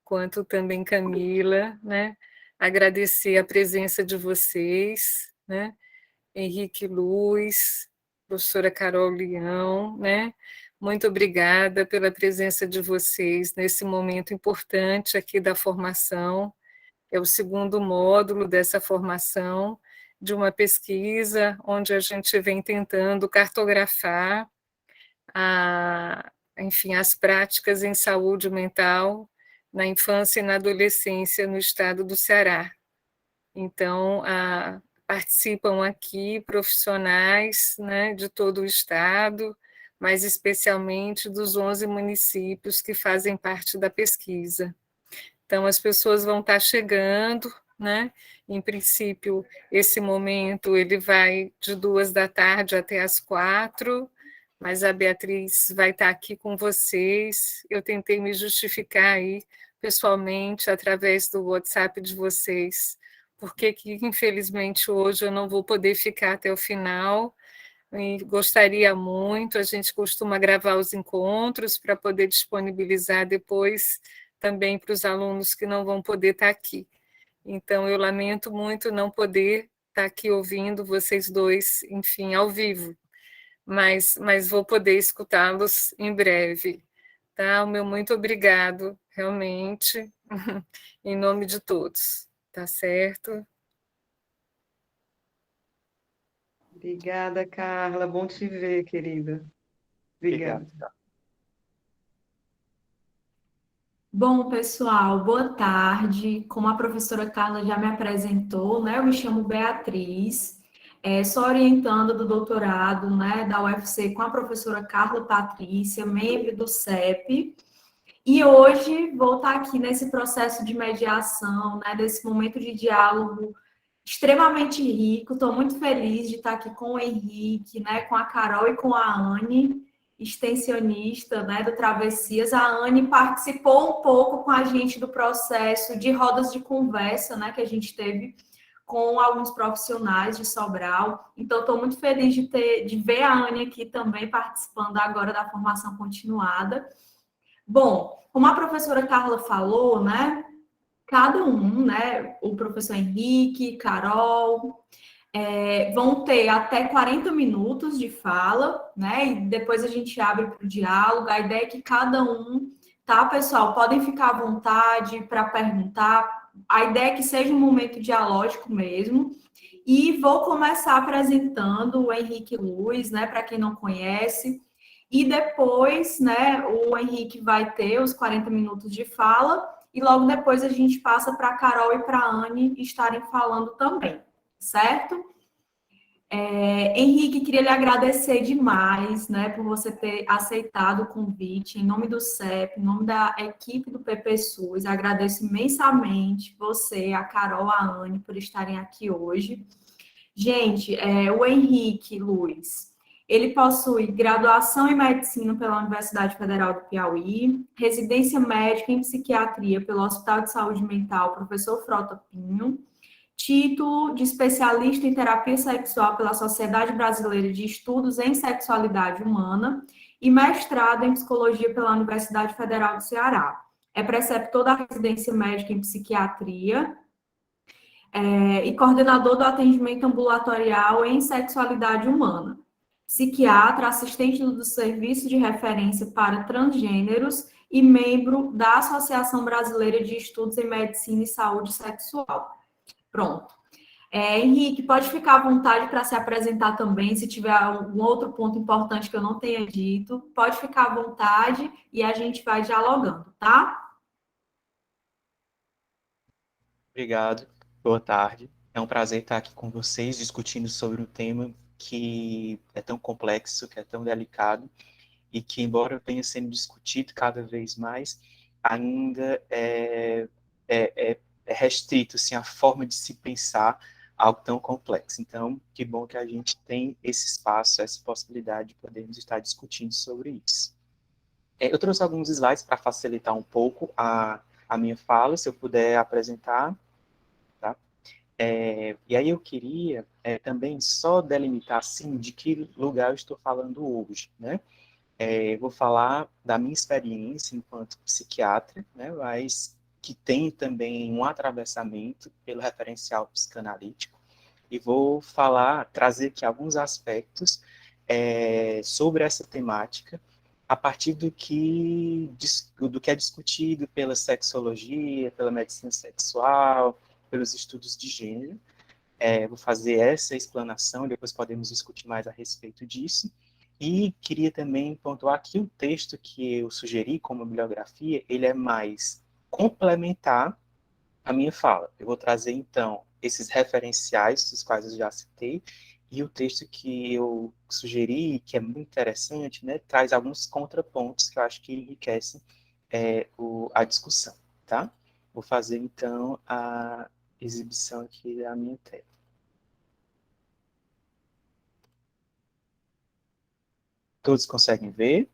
quanto também Camila, né? Agradecer a presença de vocês, né? Henrique Luz, professora Carol Leão, né? Muito obrigada pela presença de vocês nesse momento importante aqui da formação. É o segundo módulo dessa formação, de uma pesquisa onde a gente vem tentando cartografar enfim, as práticas em saúde mental na infância e na adolescência no estado do Ceará. Então, participam aqui profissionais, né, de todo o estado, mas especialmente dos 11 municípios que fazem parte da pesquisa. Então, as pessoas vão estar chegando, né? Em princípio, esse momento ele vai de 2 da tarde até as 4, mas a Beatriz vai estar aqui com vocês. Eu tentei me justificar aí pessoalmente através do WhatsApp de vocês, porque que infelizmente hoje eu não vou poder ficar até o final. E gostaria muito, a gente costuma gravar os encontros para poder disponibilizar depois também para os alunos que não vão poder estar aqui. Então, eu lamento muito não poder estar aqui ouvindo vocês dois, enfim, ao vivo, mas vou poder escutá-los em breve. Tá? O meu muito obrigado, realmente, em nome de todos. Tá certo? Obrigada, Carla. Bom te ver, querida. Obrigado. Obrigada. Bom, pessoal, boa tarde. Como a professora Carla já me apresentou, né? Eu me chamo Beatriz, sou orientanda do doutorado, né, da UFC com a professora Carla Patrícia, membro do CEP. E hoje vou estar aqui nesse processo de mediação, né, desse momento de diálogo extremamente rico. Estou muito feliz de estar aqui com o Henrique, né, com a Carol e com a Anne, extensionista, né, do Travessias. A Anne participou um pouco com a gente do processo de rodas de conversa, né, que a gente teve com alguns profissionais de Sobral. Então, estou muito feliz de ver a Anne aqui também participando agora da formação continuada. Bom, como a professora Carla falou, né, cada um, né, o professor Henrique, Carol, vão ter até 40 minutos de fala, né, e depois a gente abre para o diálogo. A ideia é que cada um, tá, pessoal, podem ficar à vontade para perguntar. A ideia é que seja um momento dialógico mesmo. E vou começar apresentando o Henrique Luz, né, para quem não conhece. E depois, né, o Henrique vai ter os 40 minutos de fala, e logo depois a gente passa para a Carol e para a Anne estarem falando também, certo? Henrique, queria lhe agradecer demais, né, por você ter aceitado o convite, em nome do CEP, em nome da equipe do PP SUS. Agradeço imensamente você, a Carol, a Anne, por estarem aqui hoje. Gente, o Henrique Luz, ele possui graduação em medicina pela Universidade Federal do Piauí, residência médica em psiquiatria pelo Hospital de Saúde Mental Professor Frota Pinho, título de especialista em terapia sexual pela Sociedade Brasileira de Estudos em Sexualidade Humana e mestrado em psicologia pela Universidade Federal do Ceará. É preceptor da residência médica em psiquiatria e coordenador do atendimento ambulatorial em sexualidade humana. Psiquiatra, assistente do Serviço de Referência para Transgêneros e membro da Associação Brasileira de Estudos em Medicina e Saúde Sexual. Pronto. Henrique, pode ficar à vontade para se apresentar também, se tiver algum outro ponto importante que eu não tenha dito, pode ficar à vontade e a gente vai dialogando, tá? Obrigado, boa tarde. É um prazer estar aqui com vocês discutindo sobre um tema que é tão complexo, que é tão delicado e que, embora venha sendo discutido cada vez mais, ainda é restrito assim, a forma de se pensar algo tão complexo. Então, que bom que a gente tem esse espaço, essa possibilidade de podermos estar discutindo sobre isso. Eu trouxe alguns slides para facilitar um pouco a minha fala, se eu puder apresentar. Tá? E aí eu queria também só delimitar assim de que lugar eu estou falando hoje, né? Vou falar da minha experiência enquanto psiquiatra, né? Mas que tem também um atravessamento pelo referencial psicanalítico, e vou trazer aqui alguns aspectos sobre essa temática, a partir do que é discutido pela sexologia, pela medicina sexual, pelos estudos de gênero. Vou fazer essa explanação, depois podemos discutir mais a respeito disso. E queria também pontuar que o texto que eu sugeri como bibliografia, ele é mais complementar a minha fala. Eu vou trazer, então, esses referenciais, dos quais eu já citei, e o texto que eu sugeri, que é muito interessante, né, traz alguns contrapontos que eu acho que enriquecem a discussão, tá? Vou fazer, então, a exibição aqui da minha tela. Todos conseguem ver?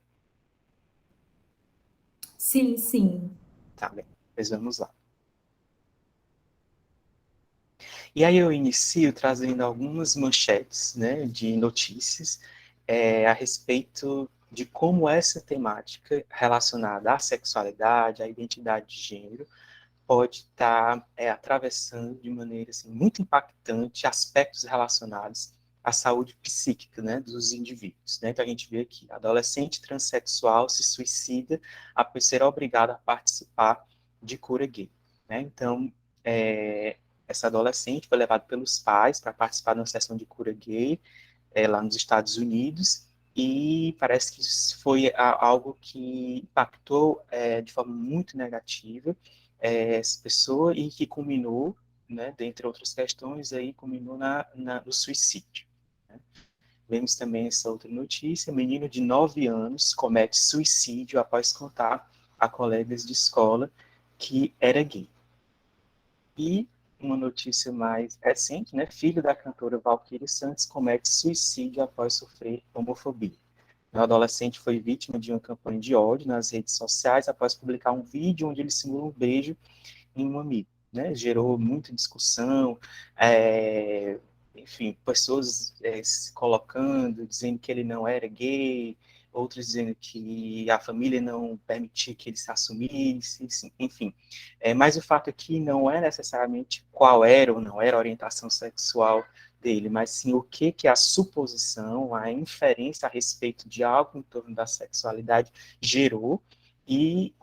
Sim, sim. Tá bem, pois vamos lá. E aí eu inicio trazendo algumas manchetes, né, de notícias a respeito de como essa temática relacionada à sexualidade, à identidade de gênero, pode estar atravessando de maneira assim, muito impactante aspectos relacionados à saúde psíquica, né, dos indivíduos. Né? Então a gente vê aqui, adolescente transexual se suicida após ser obrigado a participar de cura gay. Né? Então, essa adolescente foi levada pelos pais para participar de uma sessão de cura gay lá nos Estados Unidos, e parece que isso foi algo que impactou de forma muito negativa essa pessoa, e que culminou, né, dentre outras questões, aí culminou no suicídio. Né? Vemos também essa outra notícia: menino de 9 anos comete suicídio após contar a colegas de escola que era gay. E uma notícia mais recente, né? Filho da cantora Valquíria Santos comete suicídio após sofrer homofobia. O adolescente foi vítima de uma campanha de ódio nas redes sociais após publicar um vídeo onde ele simula um beijo em um amigo. Né? Gerou muita discussão, enfim, pessoas se colocando, dizendo que ele não era gay, outros dizendo que a família não permitia que ele se assumisse, enfim. Mas o fato aqui não é necessariamente qual era ou não era a orientação sexual dele, mas sim o que a suposição, a inferência a respeito de algo em torno da sexualidade gerou, e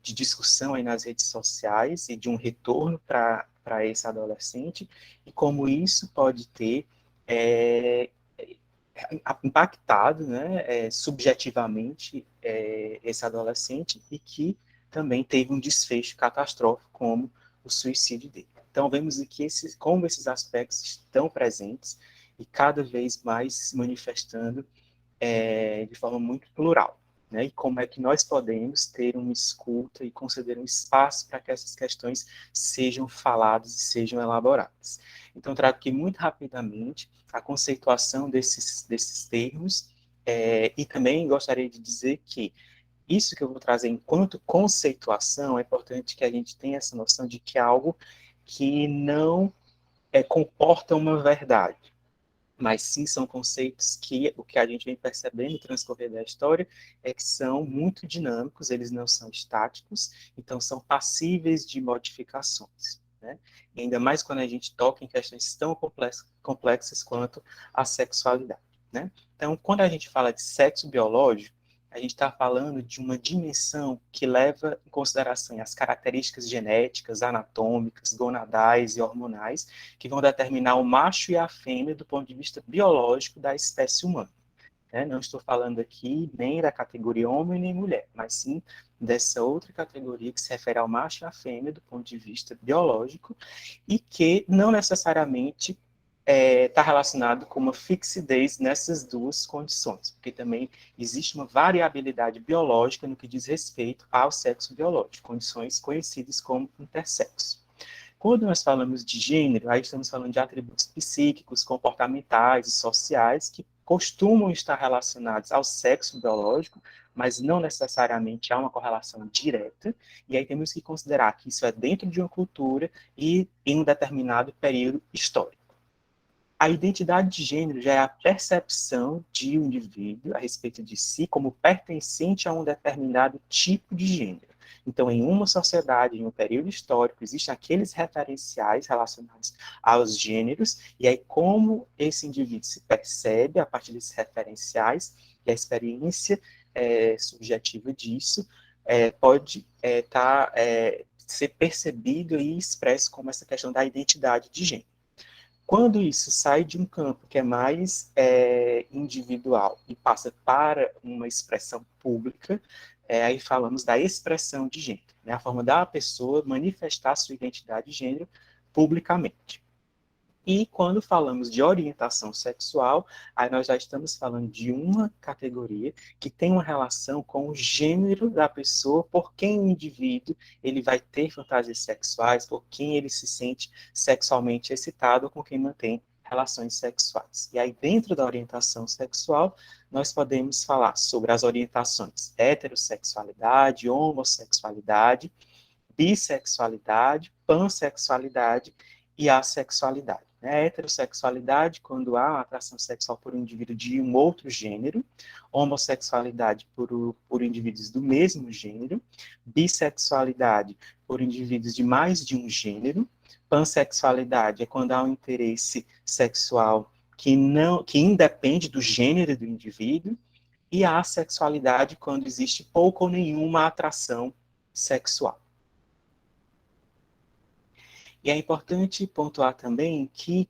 de discussão aí nas redes sociais, e de um retorno para esse adolescente, e como isso pode ter impactado, né, subjetivamente esse adolescente, e que também teve um desfecho catastrófico como o suicídio dele. Então vemos aqui como esses aspectos estão presentes e cada vez mais se manifestando de forma muito plural. Né, e como é que nós podemos ter uma escuta e conceder um espaço para que essas questões sejam faladas e sejam elaboradas. Então, trago aqui muito rapidamente a conceituação desses termos, e também gostaria de dizer que isso que eu vou trazer enquanto conceituação, é importante que a gente tenha essa noção de que é algo que não comporta uma verdade, mas sim são conceitos que o que a gente vem percebendo no transcorrer da história é que são muito dinâmicos, eles não são estáticos, então são passíveis de modificações. Né? E ainda mais quando a gente toca em questões tão complexas quanto a sexualidade. Né? Então, quando a gente fala de sexo biológico, a gente está falando de uma dimensão que leva em consideração as características genéticas, anatômicas, gonadais e hormonais, que vão determinar o macho e a fêmea do ponto de vista biológico da espécie humana. Né? Não estou falando aqui nem da categoria homem nem mulher, mas sim dessa outra categoria que se refere ao macho e à fêmea do ponto de vista biológico, e que não necessariamente está relacionado com uma fixidez nessas duas condições, porque também existe uma variabilidade biológica no que diz respeito ao sexo biológico, condições conhecidas como intersexo. Quando nós falamos de gênero, aí estamos falando de atributos psíquicos, comportamentais e sociais que costumam estar relacionados ao sexo biológico, mas não necessariamente há uma correlação direta, e aí temos que considerar que isso é dentro de uma cultura e em um determinado período histórico. A identidade de gênero já é a percepção de um indivíduo a respeito de si como pertencente a um determinado tipo de gênero. Então, em uma sociedade, em um período histórico, existem aqueles referenciais relacionados aos gêneros, e aí como esse indivíduo se percebe a partir desses referenciais, e a experiência subjetiva disso pode ser percebido e expresso como essa questão da identidade de gênero. Quando isso sai de um campo que é mais individual e passa para uma expressão pública, aí falamos da expressão de gênero, né? A forma da pessoa manifestar sua identidade de gênero publicamente. E quando falamos de orientação sexual, aí nós já estamos falando de uma categoria que tem uma relação com o gênero da pessoa, por quem o indivíduo ele vai ter fantasias sexuais, por quem ele se sente sexualmente excitado, ou com quem mantém relações sexuais. E aí, dentro da orientação sexual, nós podemos falar sobre as orientações heterossexualidade, homossexualidade, bissexualidade, pansexualidade e assexualidade. A heterossexualidade, quando há uma atração sexual por um indivíduo de um outro gênero, homossexualidade por indivíduos do mesmo gênero, bissexualidade por indivíduos de mais de um gênero, pansexualidade é quando há um interesse sexual que independe do gênero do indivíduo, e a assexualidade quando existe pouca ou nenhuma atração sexual. E é importante pontuar também que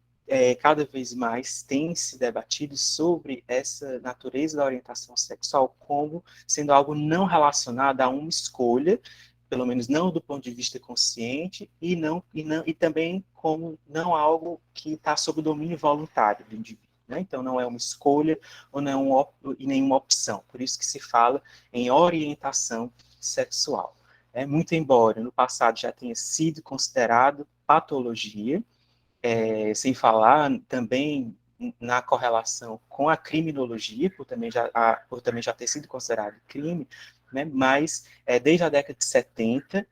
cada vez mais tem se debatido sobre essa natureza da orientação sexual como sendo algo não relacionado a uma escolha, pelo menos não do ponto de vista consciente, e também como não algo que está sob o domínio voluntário do indivíduo. Né? Então, não é uma escolha ou não e nenhuma opção. Por isso que se fala em orientação sexual. Muito embora no passado já tenha sido considerado patologia, sem falar também na correlação com a criminologia, por também já ter sido considerado crime, né? Mas desde a década de 70,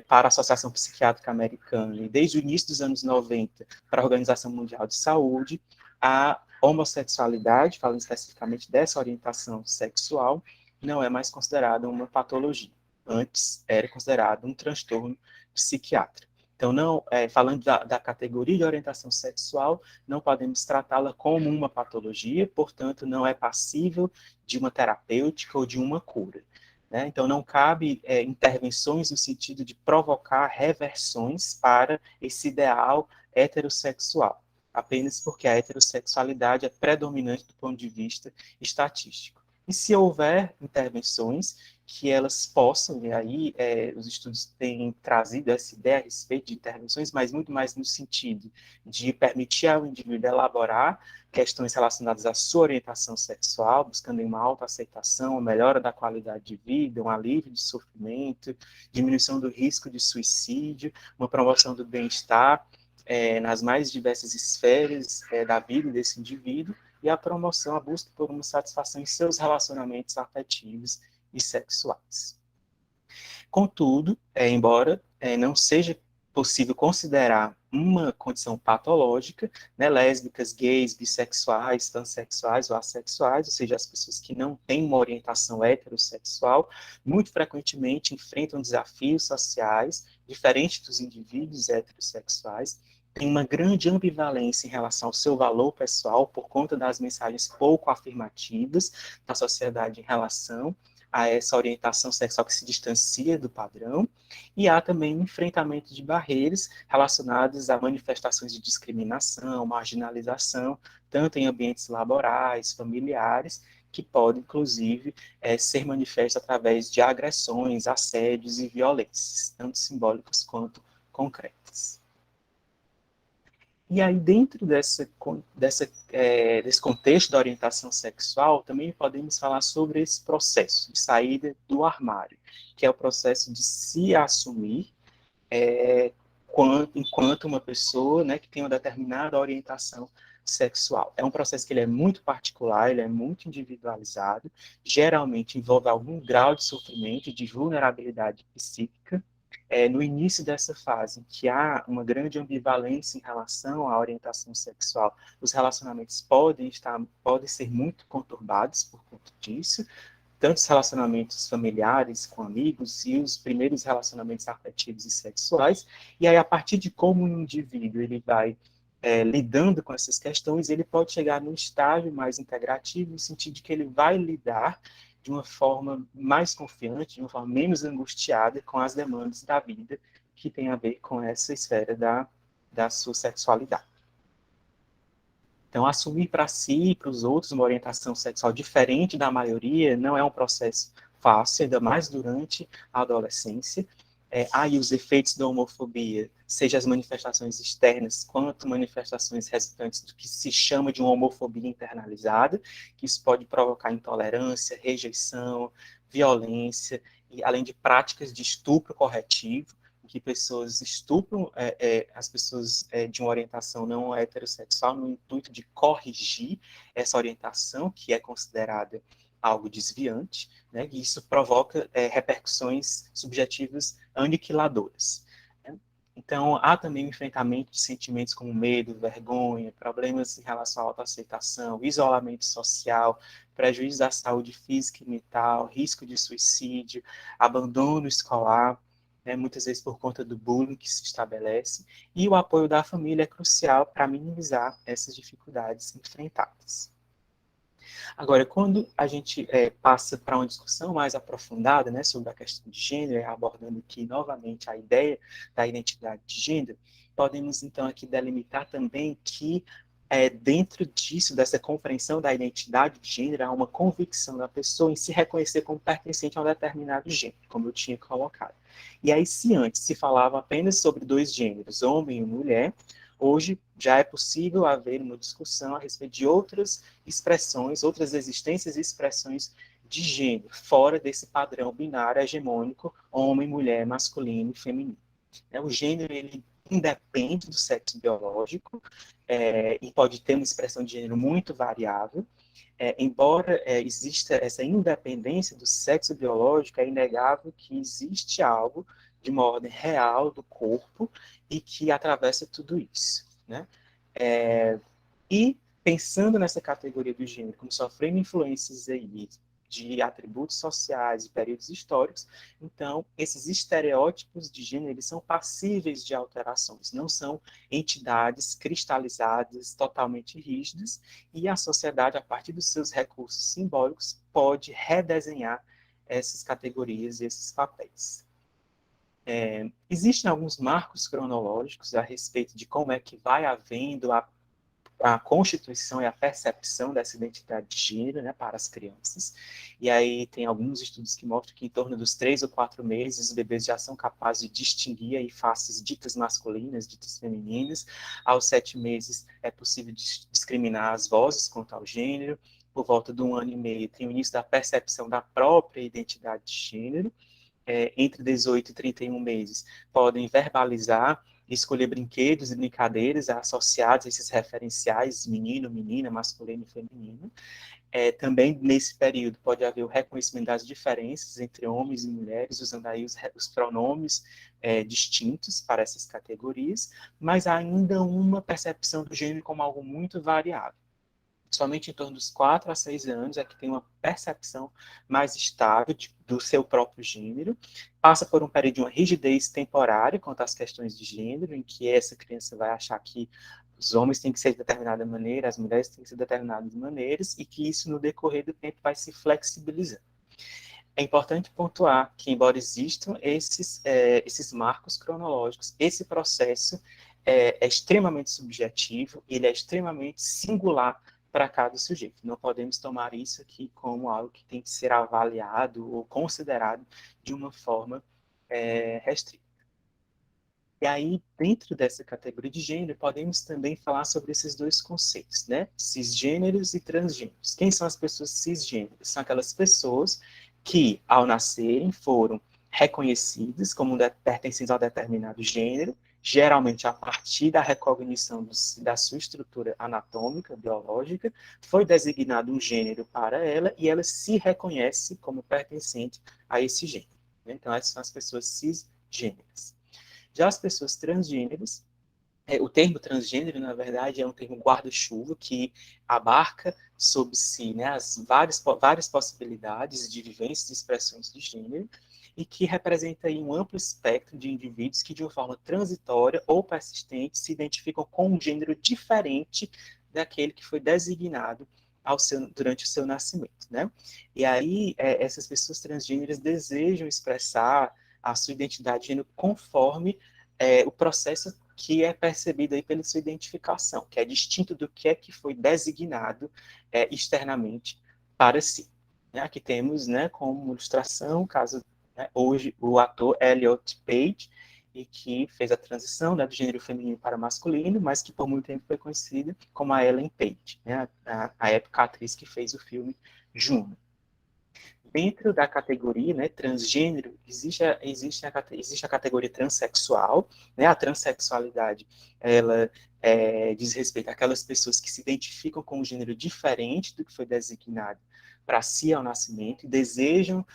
para a Associação Psiquiátrica Americana, e desde o início dos anos 90, para a Organização Mundial de Saúde, a homossexualidade, falando especificamente dessa orientação sexual, não é mais considerada uma patologia. Antes era considerado um transtorno psiquiátrico. Então, falando da categoria de orientação sexual, não podemos tratá-la como uma patologia, portanto, não é passível de uma terapêutica ou de uma cura. Né? Então, não cabe intervenções no sentido de provocar reversões para esse ideal heterossexual, apenas porque a heterossexualidade é predominante do ponto de vista estatístico. E se houver intervenções que elas possam, e aí os estudos têm trazido essa ideia a respeito de intervenções, mas muito mais no sentido de permitir ao indivíduo elaborar questões relacionadas à sua orientação sexual, buscando uma autoaceitação, uma melhora da qualidade de vida, um alívio de sofrimento, diminuição do risco de suicídio, uma promoção do bem-estar nas mais diversas esferas da vida desse indivíduo, e a promoção, a busca por uma satisfação em seus relacionamentos afetivos e sexuais. Contudo, embora não seja possível considerar uma condição patológica, né, lésbicas, gays, bissexuais, pansexuais ou assexuais, ou seja, as pessoas que não têm uma orientação heterossexual, muito frequentemente enfrentam desafios sociais diferentes dos indivíduos heterossexuais, tem uma grande ambivalência em relação ao seu valor pessoal por conta das mensagens pouco afirmativas da sociedade em relação a essa orientação sexual que se distancia do padrão, e há também um enfrentamento de barreiras relacionadas a manifestações de discriminação, marginalização, tanto em ambientes laborais, familiares, que podem, inclusive, ser manifestas através de agressões, assédios e violências, tanto simbólicas quanto concretas. E aí, dentro desse contexto da orientação sexual, também podemos falar sobre esse processo de saída do armário, que é o processo de se assumir enquanto uma pessoa, né, que tem uma determinada orientação sexual. É um processo que ele é muito particular, ele é muito individualizado, geralmente envolve algum grau de sofrimento e de vulnerabilidade psíquica. No início dessa fase, que há uma grande ambivalência em relação à orientação sexual, os relacionamentos podem ser muito conturbados por conta disso, tanto os relacionamentos familiares com amigos e os primeiros relacionamentos afetivos e sexuais, e aí a partir de como o indivíduo ele vai lidando com essas questões, ele pode chegar num estágio mais integrativo, no sentido de que ele vai lidar de uma forma mais confiante, de uma forma menos angustiada com as demandas da vida que tem a ver com essa esfera da sua sexualidade. Então, assumir para si e para os outros uma orientação sexual diferente da maioria não é um processo fácil, ainda mais durante a adolescência. Aí os efeitos da homofobia, seja as manifestações externas, quanto manifestações resultantes do que se chama de uma homofobia internalizada, que isso pode provocar intolerância, rejeição, violência, e além de práticas de estupro corretivo, que pessoas estupram as pessoas de uma orientação não heterossexual no intuito de corrigir essa orientação, que é considerada algo desviante, né, e isso provoca repercussões subjetivas aniquiladoras. Né? Então, há também o enfrentamento de sentimentos como medo, vergonha, problemas em relação à autoaceitação, isolamento social, prejuízo da saúde física e mental, risco de suicídio, abandono escolar, muitas vezes por conta do bullying que se estabelece, e o apoio da família é crucial para minimizar essas dificuldades enfrentadas. Agora, quando a gente passa para uma discussão mais aprofundada, né, sobre a questão de gênero, abordando aqui novamente a ideia da identidade de gênero, podemos então aqui delimitar também que dentro disso, dessa compreensão da identidade de gênero, há uma convicção da pessoa em se reconhecer como pertencente a um determinado gênero, como eu tinha colocado. E aí, se antes se falava apenas sobre dois gêneros, homem e mulher, hoje já é possível haver uma discussão a respeito de outras expressões, outras existências e expressões de gênero, fora desse padrão binário hegemônico, homem, mulher, masculino e feminino. O gênero, ele independe do sexo biológico e pode ter uma expressão de gênero muito variável. Embora exista essa independência do sexo biológico, é inegável que existe algo de uma ordem real do corpo e que atravessa tudo isso. Né? E pensando nessa categoria do gênero, como sofrendo influências aí de atributos sociais e períodos históricos, então, esses estereótipos de gênero, eles são passíveis de alterações, não são entidades cristalizadas, totalmente rígidas, e a sociedade, a partir dos seus recursos simbólicos, pode redesenhar essas categorias e esses papéis. Existem alguns marcos cronológicos a respeito de como é que vai havendo a constituição e a percepção dessa identidade de gênero, né, para as crianças. E aí tem alguns estudos que mostram que em torno dos 3 ou 4 meses os bebês já são capazes de distinguir aí faces ditas masculinas, ditas femininas. Aos 7 meses é possível discriminar as vozes quanto ao gênero. Por volta de 1 ano e meio tem o início da percepção da própria identidade de gênero. Entre 18 e 31 meses podem verbalizar escolher brinquedos e brincadeiras associados a esses referenciais menino, menina, masculino e feminino. Também, nesse período, pode haver o reconhecimento das diferenças entre homens e mulheres, usando aí os pronomes distintos para essas categorias, mas há ainda uma percepção do gênero como algo muito variável. Somente em torno dos 4 a 6 anos é que tem uma percepção mais estável do seu próprio gênero, passa por um período de uma rigidez temporária quanto às questões de gênero, em que essa criança vai achar que os homens têm que ser de determinada maneira, as mulheres têm que ser de determinadas maneiras, e que isso, no decorrer do tempo, vai se flexibilizando. É importante pontuar que, embora existam esses marcos cronológicos, esse processo é extremamente subjetivo, ele é extremamente singular para cada sujeito. Não podemos tomar isso aqui como algo que tem que ser avaliado ou considerado de uma forma restrita. E aí, dentro dessa categoria de gênero, podemos também falar sobre esses dois conceitos, né? Cisgêneros e transgêneros. Quem são as pessoas cisgêneros? São aquelas pessoas que, ao nascerem, foram reconhecidas como pertencentes a determinado gênero, geralmente a partir da recognição da sua estrutura anatômica, biológica, foi designado um gênero para ela e ela se reconhece como pertencente a esse gênero. Então, essas são as pessoas cisgêneras. Já as pessoas transgêneras O termo transgênero, na verdade, é um termo guarda-chuva que abarca sobre si, né, as várias possibilidades de vivências e expressões de gênero e que representa aí um amplo espectro de indivíduos que, de uma forma transitória ou persistente, se identificam com um gênero diferente daquele que foi designado durante o seu nascimento, né? E aí, essas pessoas transgêneras desejam expressar a sua identidade de gênero conforme o processo que é percebido aí pela sua identificação, que é distinto do que é que foi designado externamente para si. Né? Aqui temos, né, como ilustração, caso hoje o ator Elliot Page, e que fez a transição, né, do gênero feminino para masculino, mas que por muito tempo foi conhecida como a Ellen Page, né, a época a atriz que fez o filme Juno. Dentro da categoria, né, transgênero, existe a categoria transexual, né, a transexualidade, ela diz respeito àquelas pessoas que se identificam com um gênero diferente do que foi designado para si ao nascimento e desejam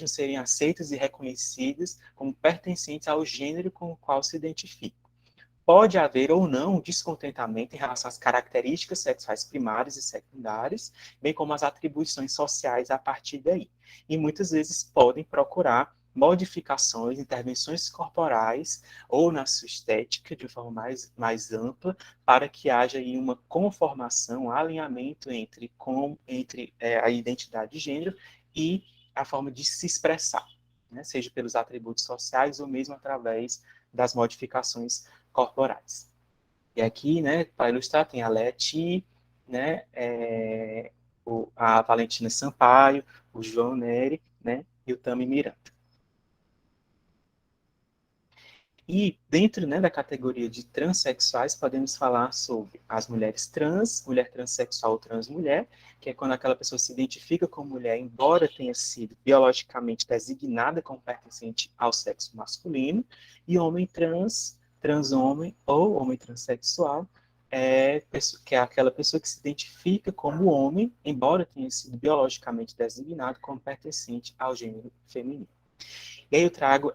serem aceitas e reconhecidas como pertencentes ao gênero com o qual se identificam. Pode haver ou não um descontentamento em relação às características sexuais primárias e secundárias, bem como as atribuições sociais a partir daí. E muitas vezes podem procurar modificações, intervenções corporais ou na sua estética de forma mais ampla, para que haja aí uma conformação, um alinhamento entre a identidade de gênero e a forma de se expressar, né? Seja pelos atributos sociais ou mesmo através das modificações corporais. E aqui, né, para ilustrar, tem a Leti, né, a Valentina Sampaio, o João Neri, né, e o Tami Miranda. E dentro, né, da categoria de transexuais, podemos falar sobre as mulheres trans, mulher transexual ou transmulher, que é quando aquela pessoa se identifica como mulher, embora tenha sido biologicamente designada como pertencente ao sexo masculino, e homem trans, transhomem ou homem transexual, que é aquela pessoa que se identifica como homem, embora tenha sido biologicamente designado como pertencente ao gênero feminino. E aí eu trago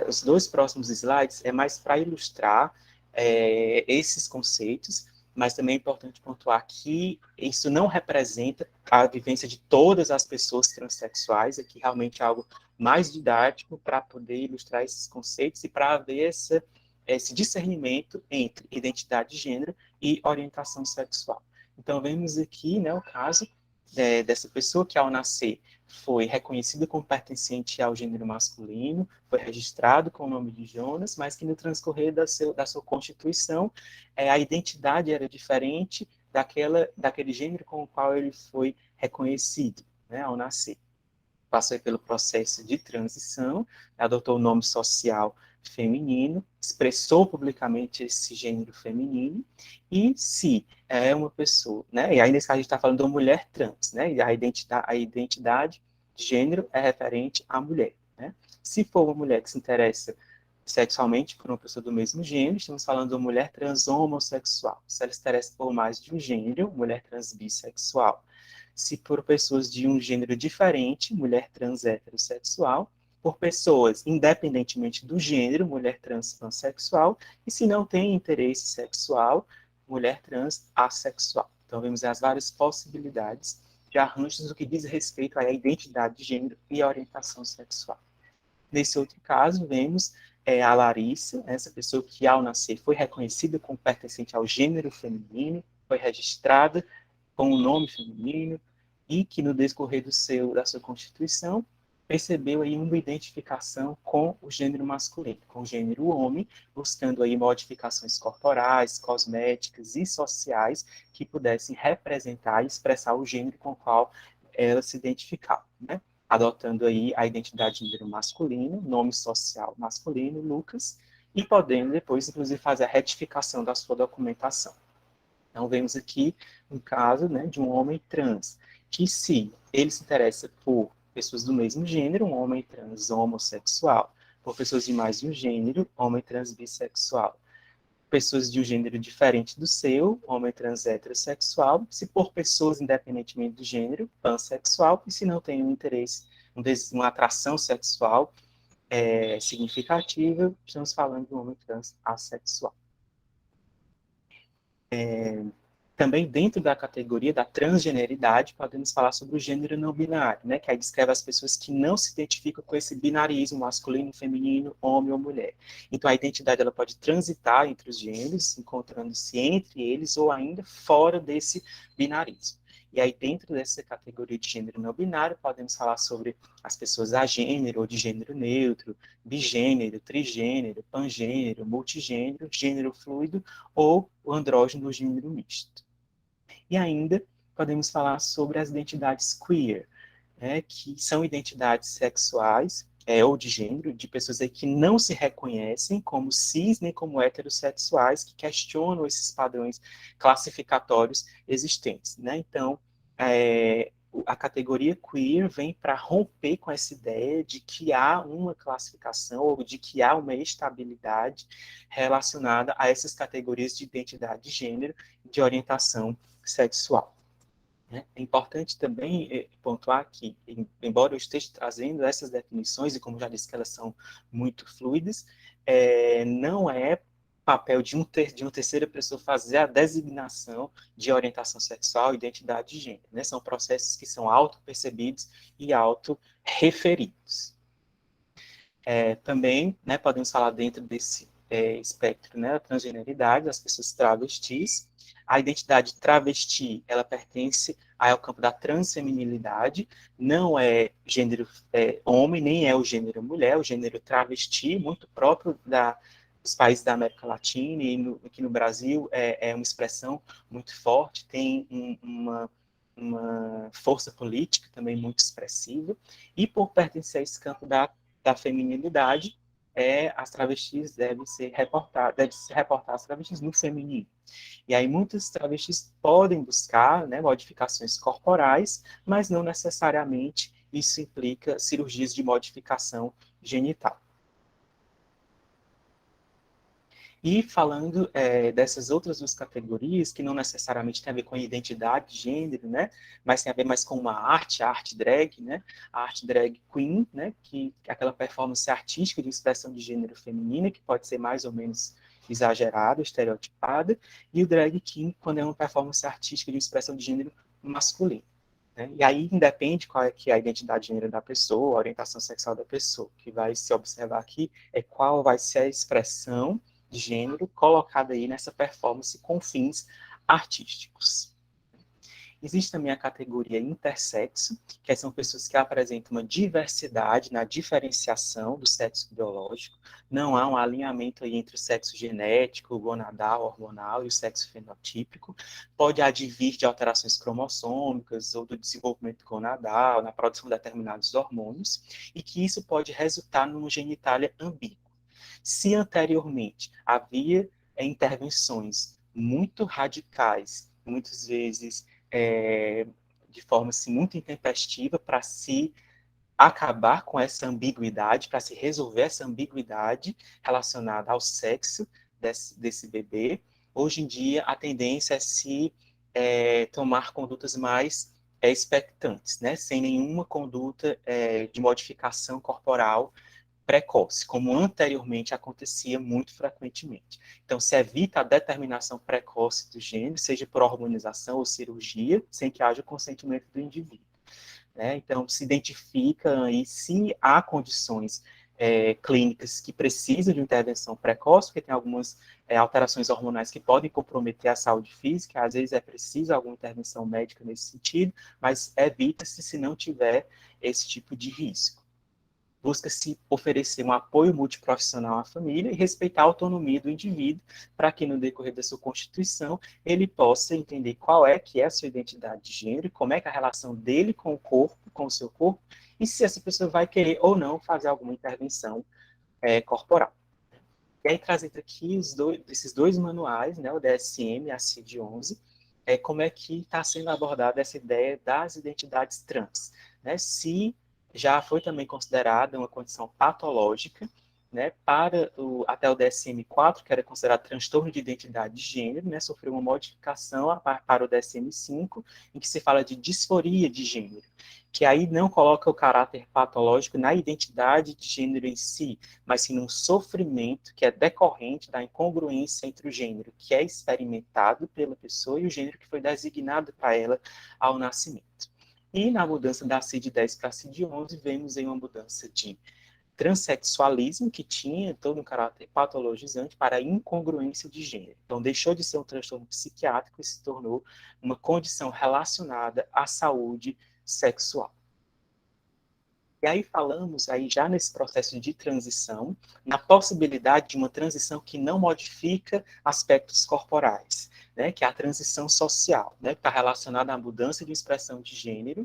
os dois próximos slides, mais para ilustrar esses conceitos, mas também é importante pontuar que isso não representa a vivência de todas as pessoas transexuais, aqui realmente é algo mais didático para poder ilustrar esses conceitos e para haver esse discernimento entre identidade de gênero e orientação sexual. Então, vemos aqui, né, o caso dessa pessoa que, ao nascer, foi reconhecida como pertencente ao gênero masculino, foi registrado com o nome de Jonas, mas que no transcorrer da sua constituição, a identidade era diferente daquele gênero com o qual ele foi reconhecido, né, ao nascer. Passou pelo processo de transição, adotou o nome social feminino, expressou publicamente esse gênero feminino, e se é uma pessoa, né, e aí nesse caso a gente está falando de uma mulher trans, né, e a identidade de gênero é referente à mulher, né. Se for uma mulher que se interessa sexualmente por uma pessoa do mesmo gênero, estamos falando de uma mulher trans homossexual. Se ela se interessa por mais de um gênero, mulher trans bissexual. Se por pessoas de um gênero diferente, mulher trans heterossexual, por pessoas, independentemente do gênero, mulher trans pansexual, e se não tem interesse sexual, mulher trans assexual. Então, vemos as várias possibilidades de arranjos no que diz respeito à identidade de gênero e à orientação sexual. Nesse outro caso, vemos a Larissa, essa pessoa que, ao nascer, foi reconhecida como pertencente ao gênero feminino, foi registrada com o nome feminino, e que no decorrer da sua constituição percebeu aí uma identificação com o gênero masculino, com o gênero homem, buscando aí modificações corporais, cosméticas e sociais que pudessem representar e expressar o gênero com o qual ela se identificava, né? Adotando aí a identidade de gênero masculino, nome social masculino, Lucas, e podendo depois, inclusive, fazer a retificação da sua documentação. Então, vemos aqui um caso, né, de um homem trans, que se ele se interessa por pessoas do mesmo gênero, um homem trans homossexual, por pessoas de mais de um gênero, homem trans bissexual, pessoas de um gênero diferente do seu, homem trans heterossexual, se por pessoas independentemente do gênero, pansexual, e se não tem um interesse, uma atração sexual significativa, estamos falando de um homem trans assexual. Também dentro da categoria da transgeneridade, podemos falar sobre o gênero não binário, né, que aí descreve as pessoas que não se identificam com esse binarismo masculino, feminino, homem ou mulher. Então, a identidade ela pode transitar entre os gêneros, encontrando-se entre eles ou ainda fora desse binarismo. E aí, dentro dessa categoria de gênero não binário, podemos falar sobre as pessoas agênero ou de gênero neutro, bigênero, trigênero, pangênero, multigênero, gênero fluido ou o andrógeno do gênero misto. E ainda podemos falar sobre as identidades queer, que são identidades sexuais ou de gênero, de pessoas aí que não se reconhecem como cis nem como heterossexuais, que questionam esses padrões classificatórios existentes. Né? Então, a categoria queer vem para romper com essa ideia de que há uma classificação ou de que há uma estabilidade relacionada a essas categorias de identidade de gênero e de orientação sexual. É importante também pontuar que, embora eu esteja trazendo essas definições, e como já disse que elas são muito fluidas, não é papel de uma terceira pessoa fazer a designação de orientação sexual e identidade de gênero. Né? São processos que são auto-percebidos e auto-referidos. Também, né, podemos falar dentro desse espectro, né, da transgeneridade, das pessoas travestis. A identidade travesti, ela pertence ao campo da transfeminilidade, não é gênero homem, nem é o gênero mulher, o gênero travesti, muito próprio dos países da América Latina e aqui no Brasil é uma expressão muito forte, tem uma força política também muito expressiva, e por pertencer a esse campo da feminilidade, as travestis devem se reportar as travestis no feminino. E aí muitas travestis podem buscar, né, modificações corporais, mas não necessariamente isso implica cirurgias de modificação genital. E falando dessas outras duas categorias, que não necessariamente tem a ver com a identidade de gênero, né, mas tem a ver mais com uma arte, a arte drag, né, a arte drag queen, né, que é aquela performance artística de expressão de gênero feminina, que pode ser mais ou menos exagerada, estereotipada, e o drag king, quando é uma performance artística de expressão de gênero masculino. Né? E aí independe qual é que é a identidade de gênero da pessoa, a orientação sexual da pessoa. O que vai se observar aqui é qual vai ser a expressão de gênero colocada aí nessa performance com fins artísticos. Existe também a categoria intersexo, que são pessoas que apresentam uma diversidade na diferenciação do sexo biológico. Não há um alinhamento aí entre o sexo genético, o gonadal, hormonal e o sexo fenotípico. Pode advir de alterações cromossômicas ou do desenvolvimento gonadal, na produção de determinados hormônios, e que isso pode resultar numa genitália ambígua. Se anteriormente havia intervenções muito radicais, muitas vezes de forma assim, muito intempestiva, para se acabar com essa ambiguidade, para se resolver essa ambiguidade relacionada ao sexo desse bebê, hoje em dia a tendência é se tomar condutas mais expectantes, né? Sem nenhuma conduta de modificação corporal precoce, como anteriormente acontecia muito frequentemente. Então, se evita a determinação precoce do gênero, seja por hormonização ou cirurgia, sem que haja consentimento do indivíduo. Né? Então, se identifica aí se há condições clínicas que precisam de intervenção precoce, porque tem algumas alterações hormonais que podem comprometer a saúde física, às vezes é preciso alguma intervenção médica nesse sentido, mas evita-se se não tiver esse tipo de risco. Busca-se oferecer um apoio multiprofissional à família e respeitar a autonomia do indivíduo para que, no decorrer da sua constituição, ele possa entender qual é que é a sua identidade de gênero, como é que é a relação dele com o corpo, com o seu corpo, e se essa pessoa vai querer ou não fazer alguma intervenção corporal. E aí, trazendo aqui esses dois manuais, né, o DSM e a CID-11, como é que está sendo abordada essa ideia das identidades trans. Né? Se já foi também considerada uma condição patológica, né, até o DSM-4, que era considerado transtorno de identidade de gênero, né, sofreu uma modificação para o DSM-5, em que se fala de disforia de gênero, que aí não coloca o caráter patológico na identidade de gênero em si, mas sim num sofrimento que é decorrente da incongruência entre o gênero que é experimentado pela pessoa e o gênero que foi designado para ela ao nascimento. E na mudança da CID-10 para a CID-11, vemos aí uma mudança de transexualismo, que tinha todo um caráter patologizante, para a incongruência de gênero. Então, deixou de ser um transtorno psiquiátrico e se tornou uma condição relacionada à saúde sexual. E aí falamos, aí já nesse processo de transição, na possibilidade de uma transição que não modifica aspectos corporais, né, que é a transição social, né, que está relacionada à mudança de expressão de gênero,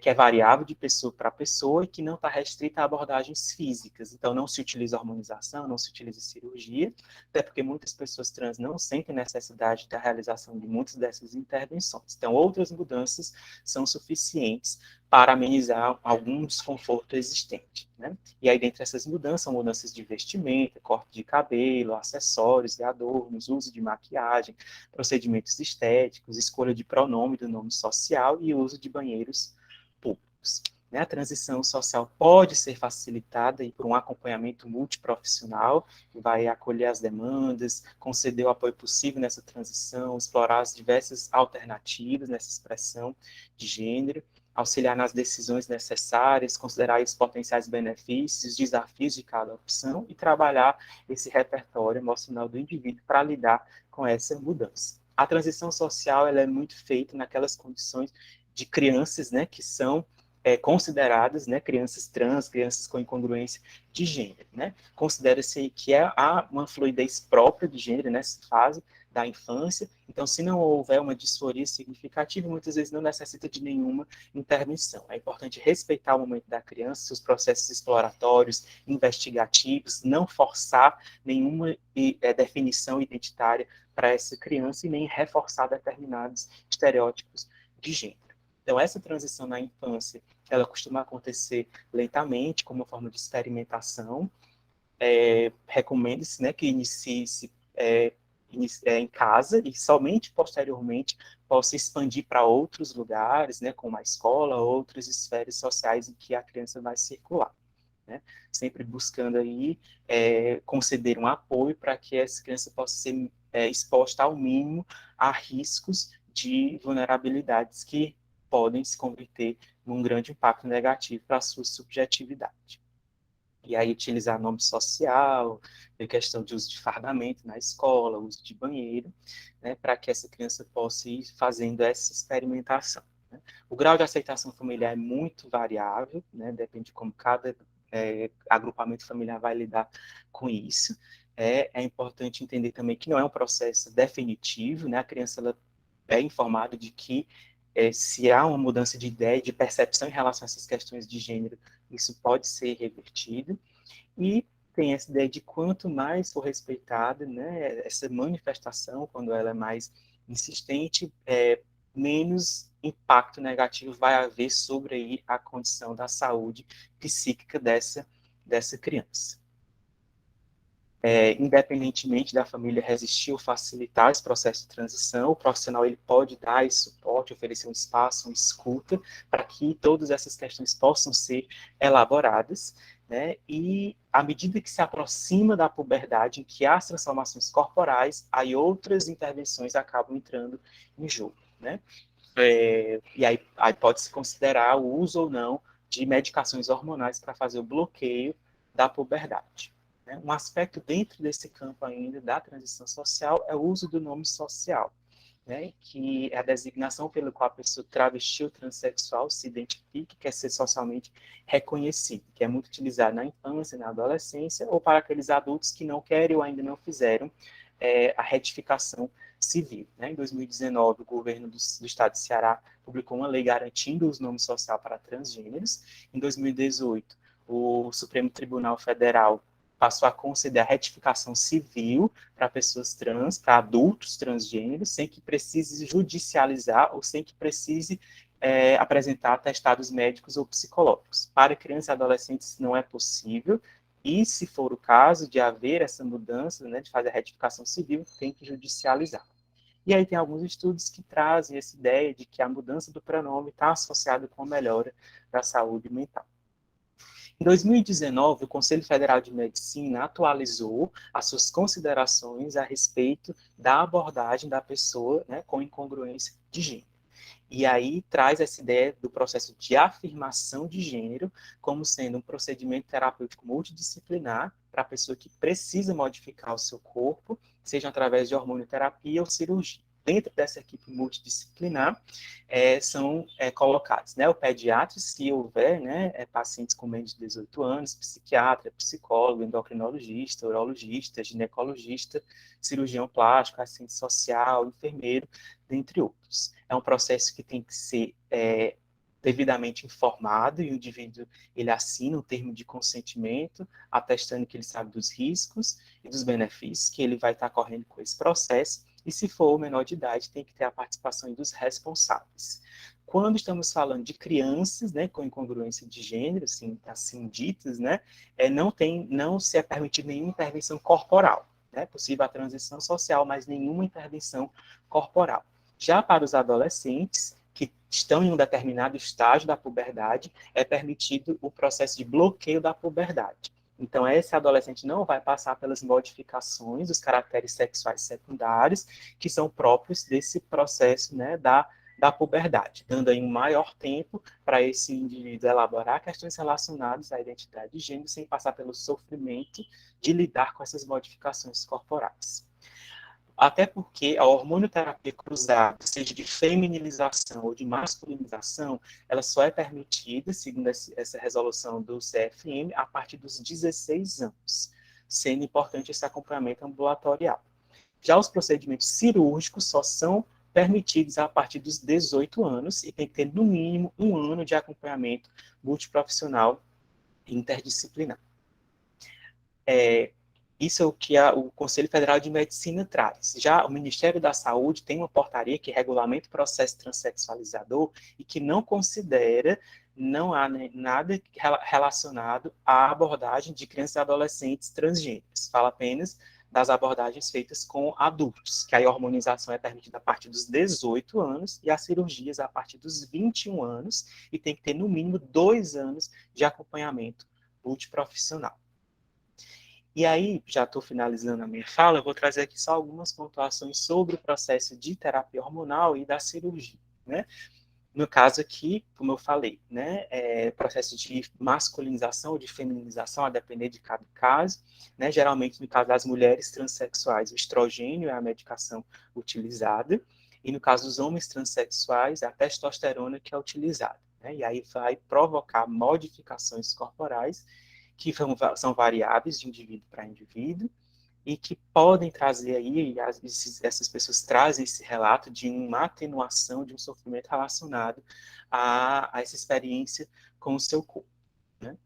que é variável de pessoa para pessoa e que não está restrita a abordagens físicas. Então, não se utiliza hormonização, não se utiliza cirurgia, até porque muitas pessoas trans não sentem necessidade da realização de muitas dessas intervenções. Então, outras mudanças são suficientes para amenizar algum desconforto existente, né? E aí, dentre essas mudanças, são mudanças de vestimenta, corte de cabelo, acessórios e adornos, uso de maquiagem, procedimentos estéticos, escolha de pronome do nome social e uso de banheiros públicos. Né? A transição social pode ser facilitada por um acompanhamento multiprofissional, que vai acolher as demandas, conceder o apoio possível nessa transição, explorar as diversas alternativas nessa expressão de gênero, auxiliar nas decisões necessárias, considerar os potenciais benefícios, desafios de cada opção e trabalhar esse repertório emocional do indivíduo para lidar com essa mudança. A transição social ela é muito feita naquelas condições de crianças, né, que são consideradas, né, crianças trans, crianças com incongruência de gênero, né? Considera-se que há uma fluidez própria de gênero nessa fase da infância, então se não houver uma disforia significativa, muitas vezes não necessita de nenhuma intervenção. É importante respeitar o momento da criança, seus processos exploratórios, investigativos, não forçar nenhuma definição identitária para essa criança e nem reforçar determinados estereótipos de gênero. Então, essa transição na infância, ela costuma acontecer lentamente, como uma forma de experimentação. Recomenda-se, né, que inicie-se em casa e somente posteriormente possa expandir para outros lugares, né, como a escola, outras esferas sociais em que a criança vai circular. Né? Sempre buscando aí conceder um apoio para que essa criança possa ser exposta ao mínimo a riscos de vulnerabilidades que podem se converter num grande impacto negativo para a sua subjetividade. E aí utilizar nome social, a questão de uso de fardamento na escola, uso de banheiro, né, para que essa criança possa ir fazendo essa experimentação. Né? O grau de aceitação familiar é muito variável, né, depende de como cada agrupamento familiar vai lidar com isso. É importante entender também que não é um processo definitivo, né, a criança ela é informada de que se há uma mudança de ideia, de percepção em relação a essas questões de gênero, isso pode ser revertido, e tem essa ideia de quanto mais for respeitada, né, essa manifestação, quando ela é mais insistente, menos impacto negativo vai haver sobre aí a condição da saúde psíquica dessa criança. Independentemente da família resistir ou facilitar esse processo de transição, o profissional ele pode dar esse suporte, oferecer um espaço, uma escuta, para que todas essas questões possam ser elaboradas, né? E à medida que se aproxima da puberdade, em que há as transformações corporais, aí outras intervenções acabam entrando em jogo, né? E aí pode-se considerar o uso ou não de medicações hormonais para fazer o bloqueio da puberdade. Um aspecto dentro desse campo ainda da transição social é o uso do nome social, né, que é a designação pela qual a pessoa travesti ou transexual se identifica, quer ser socialmente reconhecido, que é muito utilizado na infância, na adolescência, ou para aqueles adultos que não querem ou ainda não fizeram a retificação civil. Né? Em 2019, o governo do estado de Ceará publicou uma lei garantindo os nomes social para transgêneros. Em 2018, o Supremo Tribunal Federal passou a conceder a retificação civil para pessoas trans, para adultos transgêneros, sem que precise judicializar ou sem que precise apresentar atestados médicos ou psicológicos. Para crianças e adolescentes não é possível E, se for o caso de haver essa mudança, né, de fazer a retificação civil, tem que judicializar. E aí tem alguns estudos que trazem essa ideia de que a mudança do pronome está associada com a melhora da saúde mental. Em 2019, o Conselho Federal de Medicina atualizou as suas considerações a respeito da abordagem da pessoa, né, com incongruência de gênero. E aí traz essa ideia do processo de afirmação de gênero como sendo um procedimento terapêutico multidisciplinar para a pessoa que precisa modificar o seu corpo, seja através de hormonioterapia ou cirurgia. Dentro dessa equipe multidisciplinar, são colocados, né, o pediatra, se houver, né, pacientes com menos de 18 anos, psiquiatra, psicólogo, endocrinologista, urologista, ginecologista, cirurgião plástico, assistente social, enfermeiro, dentre outros. É um processo que tem que ser devidamente informado, e o indivíduo ele assina um termo de consentimento, atestando que ele sabe dos riscos e dos benefícios que ele vai estar correndo com esse processo, e se for menor de idade, tem que ter a participação dos responsáveis. Quando estamos falando de crianças, né, com incongruência de gênero, assim ditas, né, não se é permitido nenhuma intervenção corporal. É possível a transição social, mas nenhuma intervenção corporal. Já para os adolescentes, que estão em um determinado estágio da puberdade, é permitido o processo de bloqueio da puberdade. Então, esse adolescente não vai passar pelas modificações dos caracteres sexuais secundários, que são próprios desse processo, né, da puberdade, dando aí um maior tempo para esse indivíduo elaborar questões relacionadas à identidade de gênero, sem passar pelo sofrimento de lidar com essas modificações corporais. Até porque a hormonioterapia cruzada, seja de feminilização ou de masculinização, ela só é permitida, segundo essa resolução do CFM, a partir dos 16 anos, sendo importante esse acompanhamento ambulatorial. Já os procedimentos cirúrgicos só são permitidos a partir dos 18 anos e tem que ter, no mínimo, 1 ano de acompanhamento multiprofissional interdisciplinar. Isso é o que o Conselho Federal de Medicina traz. Já o Ministério da Saúde tem uma portaria que regulamenta o processo transexualizador e que não considera, não há nada relacionado à abordagem de crianças e adolescentes transgêneros. Fala apenas das abordagens feitas com adultos, que a hormonização é permitida a partir dos 18 anos e as cirurgias a partir dos 21 anos, e tem que ter no mínimo 2 anos de acompanhamento multiprofissional. E aí, já estou finalizando a minha fala, eu vou trazer aqui só algumas pontuações sobre o processo de terapia hormonal e da cirurgia, né? No caso aqui, como eu falei, né, processo de masculinização ou de feminização, a depender de cada caso, né? Geralmente, no caso das mulheres transexuais, o estrogênio é a medicação utilizada, e no caso dos homens transexuais, é a testosterona que é utilizada, né? E aí vai provocar modificações corporais que são variáveis de indivíduo para indivíduo, e que podem trazer aí, essas pessoas trazem esse relato de uma atenuação de um sofrimento relacionado a essa experiência com o seu corpo, né?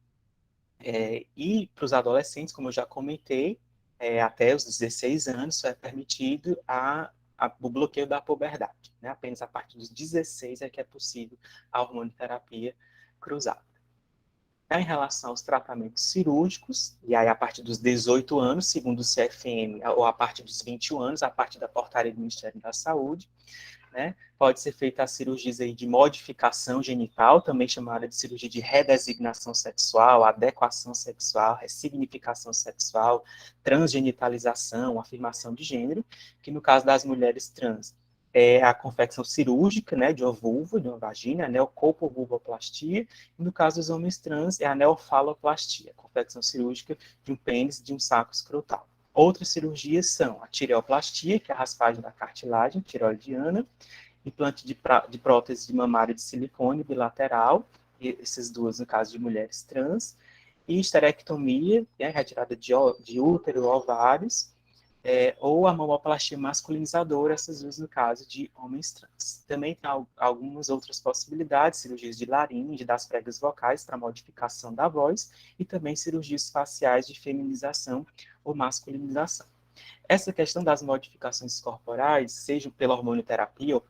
E para os adolescentes, como eu já comentei, até os 16 anos só é permitido o bloqueio da puberdade, né? Apenas a partir dos 16 é que é possível a hormonioterapia cruzada. Em relação aos tratamentos cirúrgicos, e aí a partir dos 18 anos, segundo o CFM, ou a partir dos 21 anos, a partir da portaria do Ministério da Saúde, né, pode ser feita as cirurgias aí de modificação genital, também chamada de cirurgia de redesignação sexual, adequação sexual, ressignificação sexual, transgenitalização, afirmação de gênero, que no caso das mulheres trans, é a confecção cirúrgica, né, de uma vulva, de uma vagina, a neocolpovulvoplastia, e no caso dos homens trans, é a neofaloplastia, a confecção cirúrgica de um pênis, de um saco escrotal. Outras cirurgias são a tireoplastia, que é a raspagem da cartilagem tireoidiana, implante de prótese de mamário de silicone bilateral, essas duas no caso de mulheres trans, e esterectomia, né, retirada de útero, ovários, ou a mamoplastia masculinizadora, essas duas no caso de homens trans. Também tem algumas outras possibilidades, cirurgias de laringe, das pregas vocais para modificação da voz, e também cirurgias faciais de feminização ou masculinização. Essa questão das modificações corporais, seja pela hormonioterapia ou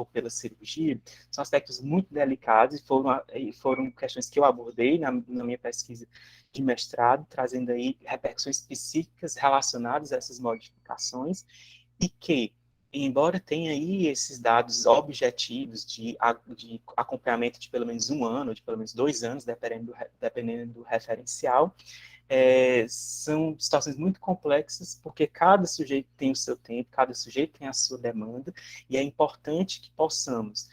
pela cirurgia, são aspectos muito delicados e foram questões que eu abordei na minha pesquisa de mestrado, trazendo aí repercussões específicas relacionadas a essas modificações e que, embora tenha aí esses dados objetivos de acompanhamento de pelo menos 1 ano, de pelo menos 2 anos, dependendo do referencial, são situações muito complexas, porque cada sujeito tem o seu tempo, cada sujeito tem a sua demanda, e é importante que possamos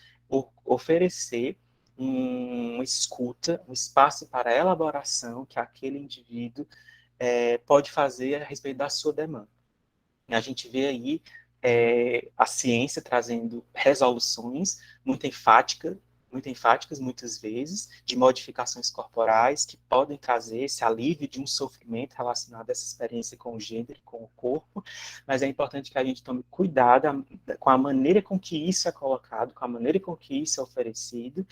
oferecer uma escuta, um espaço para elaboração que aquele indivíduo pode fazer a respeito da sua demanda. A gente vê aí a ciência trazendo resoluções muito enfáticas, muitas vezes, de modificações corporais que podem trazer esse alívio de um sofrimento relacionado a essa experiência com o gênero, com o corpo, mas é importante que a gente tome cuidado com a maneira com que isso é colocado, com a maneira com que isso é oferecido,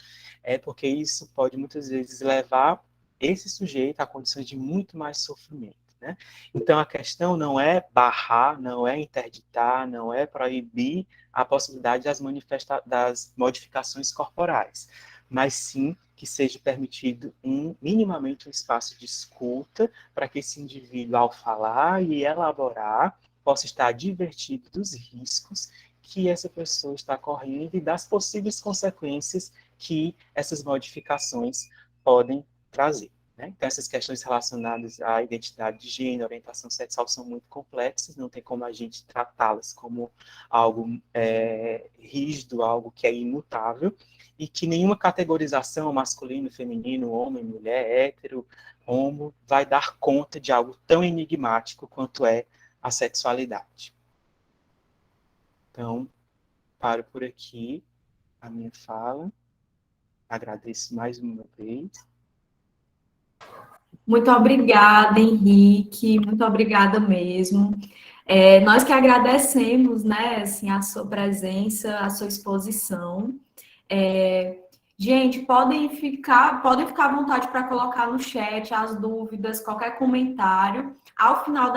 porque isso pode muitas vezes levar esse sujeito a condições de muito mais sofrimento. Né? Então, a questão não é barrar, não é interditar, não é proibir a possibilidade das modificações corporais, mas sim que seja permitido minimamente um espaço de escuta para que esse indivíduo, ao falar e elaborar, possa estar divertido dos riscos que essa pessoa está correndo e das possíveis consequências que essas modificações podem trazer. Né? Então, essas questões relacionadas à identidade de gênero, orientação sexual, são muito complexas, não tem como a gente tratá-las como algo rígido, algo que é imutável, e que nenhuma categorização, masculino, feminino, homem, mulher, hétero, homo, vai dar conta de algo tão enigmático quanto é a sexualidade. Então, paro por aqui a minha fala, agradeço mais uma vez. Muito obrigada, Henrique, muito obrigada mesmo. Nós que agradecemos, né, assim, a sua presença, a sua exposição. Gente, podem ficar à vontade para colocar no chat as dúvidas, qualquer comentário. Ao final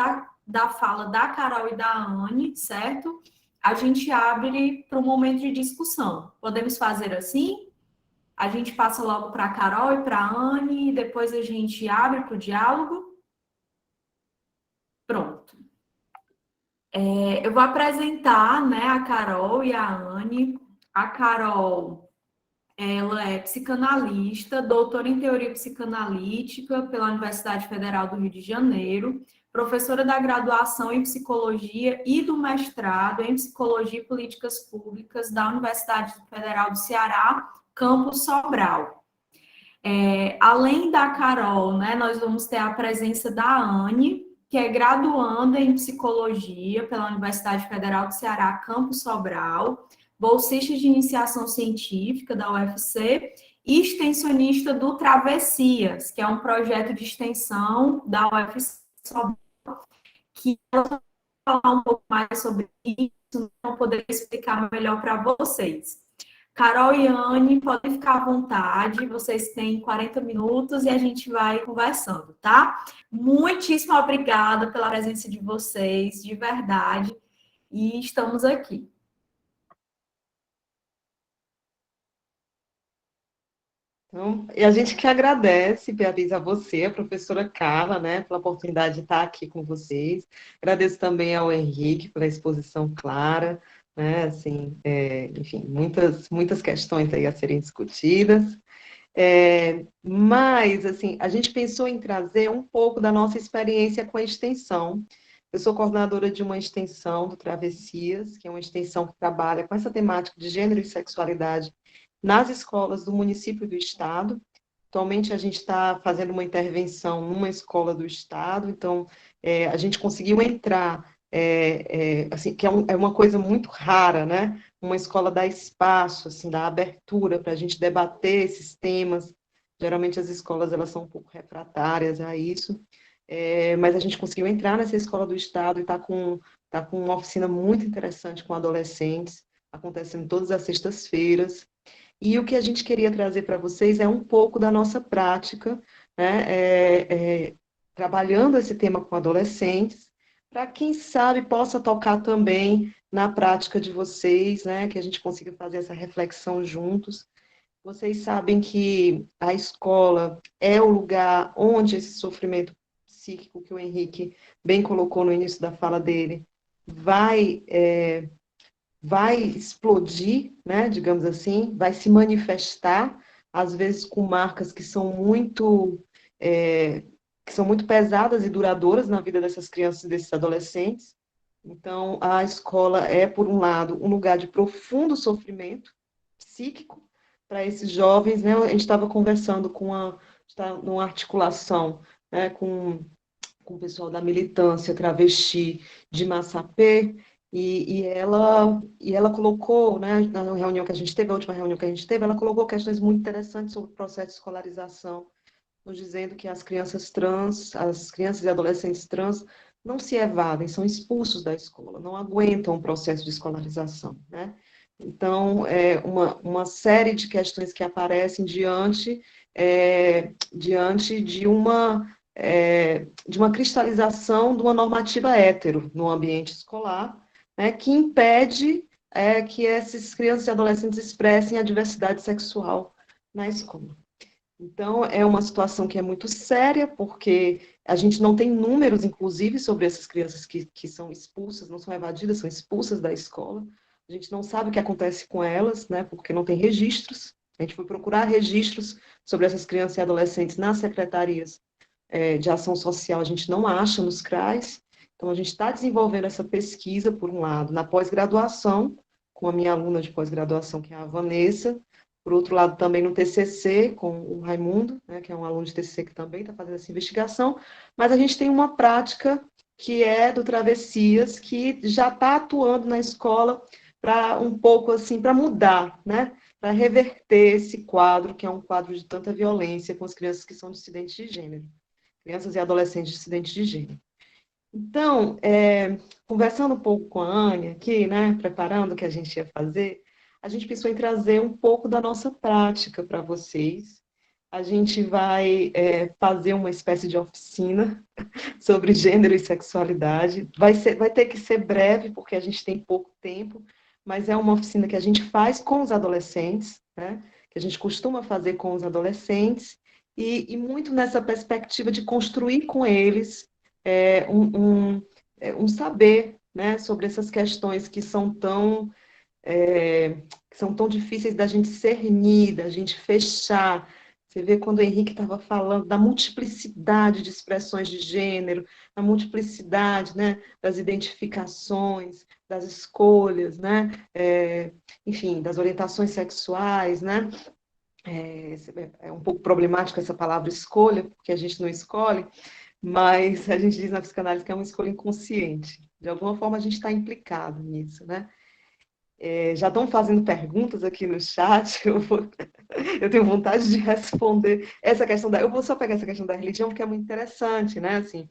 da fala da Carol e da Anne, certo? A gente abre para um momento de discussão. Podemos fazer assim? A gente passa logo para a Carol e para a Anne, e depois a gente abre para o diálogo. Pronto. Eu vou apresentar, né, a Carol e a Anne. A Carol, ela é psicanalista, doutora em teoria psicanalítica pela Universidade Federal do Rio de Janeiro, professora da graduação em psicologia e do mestrado em psicologia e políticas públicas da Universidade Federal do Ceará, campus Sobral. Além da Carol, né, nós vamos ter a presença da Anne, que é graduanda em psicologia pela Universidade Federal do Ceará, campus Sobral, bolsista de iniciação científica da UFC e extensionista do Travessias, que é um projeto de extensão da UFC Sobral, que ela vai falar um pouco mais sobre isso, para poder explicar melhor para vocês. Carol e Anne, podem ficar à vontade, vocês têm 40 minutos e a gente vai conversando, tá? Muitíssimo obrigada pela presença de vocês, de verdade, e estamos aqui. Então, e a gente que agradece, Beatriz, a você, a professora Carla, né, pela oportunidade de estar aqui com vocês. Agradeço também ao Henrique pela exposição clara, né, assim, enfim, muitas questões aí a serem discutidas. Mas, assim, a gente pensou em trazer um pouco da nossa experiência com a extensão. Eu sou coordenadora de uma extensão do Travessias, que é uma extensão que trabalha com essa temática de gênero e sexualidade nas escolas do município e do estado. Atualmente, a gente está fazendo uma intervenção numa escola do estado, então, a gente conseguiu entrar, assim, que é uma coisa muito rara, né? Uma escola dá espaço, assim, dá abertura para a gente debater esses temas. Geralmente, as escolas, elas são um pouco refratárias a isso, mas a gente conseguiu entrar nessa escola do estado e está com uma oficina muito interessante com adolescentes, acontecendo todas as sextas-feiras. E o que a gente queria trazer para vocês é um pouco da nossa prática, né, trabalhando esse tema com adolescentes, para quem sabe possa tocar também na prática de vocês, né? Que a gente consiga fazer essa reflexão juntos. Vocês sabem que a escola é o lugar onde esse sofrimento psíquico que o Henrique bem colocou no início da fala dele vai explodir, né, digamos assim, vai se manifestar, às vezes com marcas que são muito pesadas e duradouras na vida dessas crianças e desses adolescentes. Então, a escola é, por um lado, um lugar de profundo sofrimento psíquico para esses jovens, né? A gente estava conversando está numa articulação, né, com o pessoal da militância travesti de Massapê, e ela colocou, né, na reunião que a gente teve, a última reunião que a gente teve, ela colocou questões muito interessantes sobre o processo de escolarização, nos dizendo que as crianças trans, as crianças e adolescentes trans, não se evadem, são expulsos da escola, não aguentam o processo de escolarização, né? Então, é uma série de questões que aparecem diante de uma cristalização de uma normativa hétero no ambiente escolar, né, que impede que essas crianças e adolescentes expressem a diversidade sexual na escola. Então, é uma situação que é muito séria, porque a gente não tem números, inclusive, sobre essas crianças que são expulsas, não são evadidas, são expulsas da escola. A gente não sabe o que acontece com elas, né, porque não tem registros. A gente foi procurar registros sobre essas crianças e adolescentes nas secretarias de ação social, a gente não acha nos CRAs. Então, a gente está desenvolvendo essa pesquisa, por um lado, na pós-graduação, com a minha aluna de pós-graduação, que é a Vanessa, por outro lado, também no TCC, com o Raimundo, né, que é um aluno de TCC que também está fazendo essa investigação, mas a gente tem uma prática que é do Travessias, que já está atuando na escola para um pouco assim, para mudar, né, para reverter esse quadro, que é um quadro de tanta violência com as crianças que são dissidentes de gênero, crianças e adolescentes dissidentes de gênero. Então, conversando um pouco com a Ania aqui, né, preparando o que a gente ia fazer, a gente pensou em trazer um pouco da nossa prática para vocês. A gente vai fazer uma espécie de oficina sobre gênero e sexualidade. Vai ter que ser breve, porque a gente tem pouco tempo, mas é uma oficina que a gente faz com os adolescentes, né, que a gente costuma fazer com os adolescentes, e muito nessa perspectiva de construir com eles um saber, né, sobre essas questões que são tão difíceis da gente cernir, da gente fechar. Você vê quando o Henrique estava falando da multiplicidade de expressões de gênero, da multiplicidade, né, das identificações, das escolhas, né, enfim, das orientações sexuais, né? É um pouco problemático essa palavra escolha, porque a gente não escolhe, mas a gente diz na psicanálise que é uma escolha inconsciente. De alguma forma, a gente está implicado nisso, né? Já estão fazendo perguntas aqui no chat, eu tenho vontade de responder essa questão eu vou só pegar essa questão da religião, porque é muito interessante, né? Assim,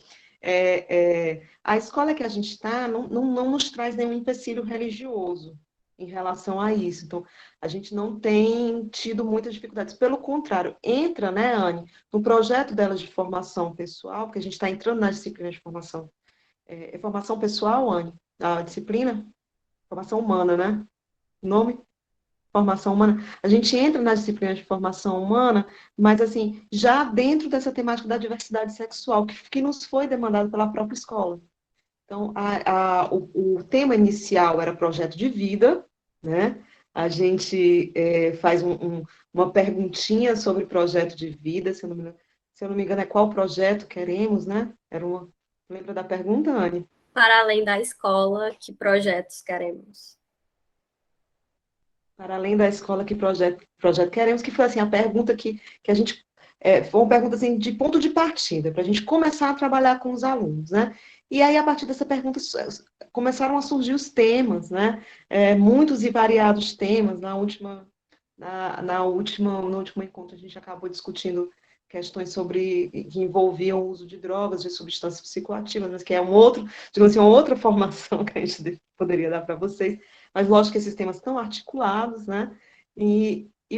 a escola que a gente está não nos traz nenhum empecilho religioso em relação a isso. Então, a gente não tem tido muitas dificuldades. Pelo contrário, entra, né, Anne, no projeto delas de formação pessoal, porque a gente está entrando na disciplina de formação. Formação pessoal, Anne? A disciplina? Formação humana, né? Nome? Formação humana. A gente entra na disciplina de formação humana, mas, assim, já dentro dessa temática da diversidade sexual, que nos foi demandado pela própria escola. Então, o tema inicial era projeto de vida, né? A gente faz uma perguntinha sobre projeto de vida, se eu não me engano, é qual projeto queremos, né? Lembra da pergunta, Anne? Para além da escola, que projetos queremos? Para além da escola, que projeto queremos, que foi assim, a pergunta que a gente... foi uma pergunta assim, de ponto de partida, para a gente começar a trabalhar com os alunos, né? E aí, a partir dessa pergunta, começaram a surgir os temas, né? Muitos e variados temas. No último encontro, a gente acabou discutindo questões que envolviam o uso de drogas, de substâncias psicoativas, mas que é digamos assim, uma outra formação que a gente poderia dar para vocês. Mas, lógico que esses temas estão articulados, né?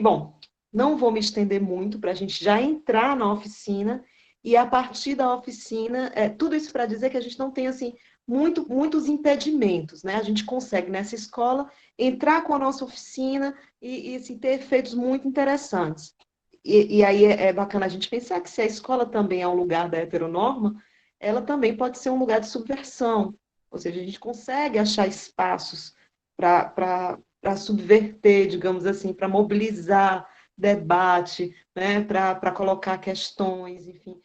Bom, não vou me estender muito para a gente já entrar na oficina, e a partir da oficina, tudo isso para dizer que a gente não tem, assim, muitos impedimentos, né? A gente consegue, nessa escola, entrar com a nossa oficina e assim, ter efeitos muito interessantes. E aí é bacana a gente pensar que se a escola também é um lugar da heteronorma, ela também pode ser um lugar de subversão, ou seja, a gente consegue achar espaços para subverter, digamos assim, para mobilizar debate, né, para colocar questões, enfim,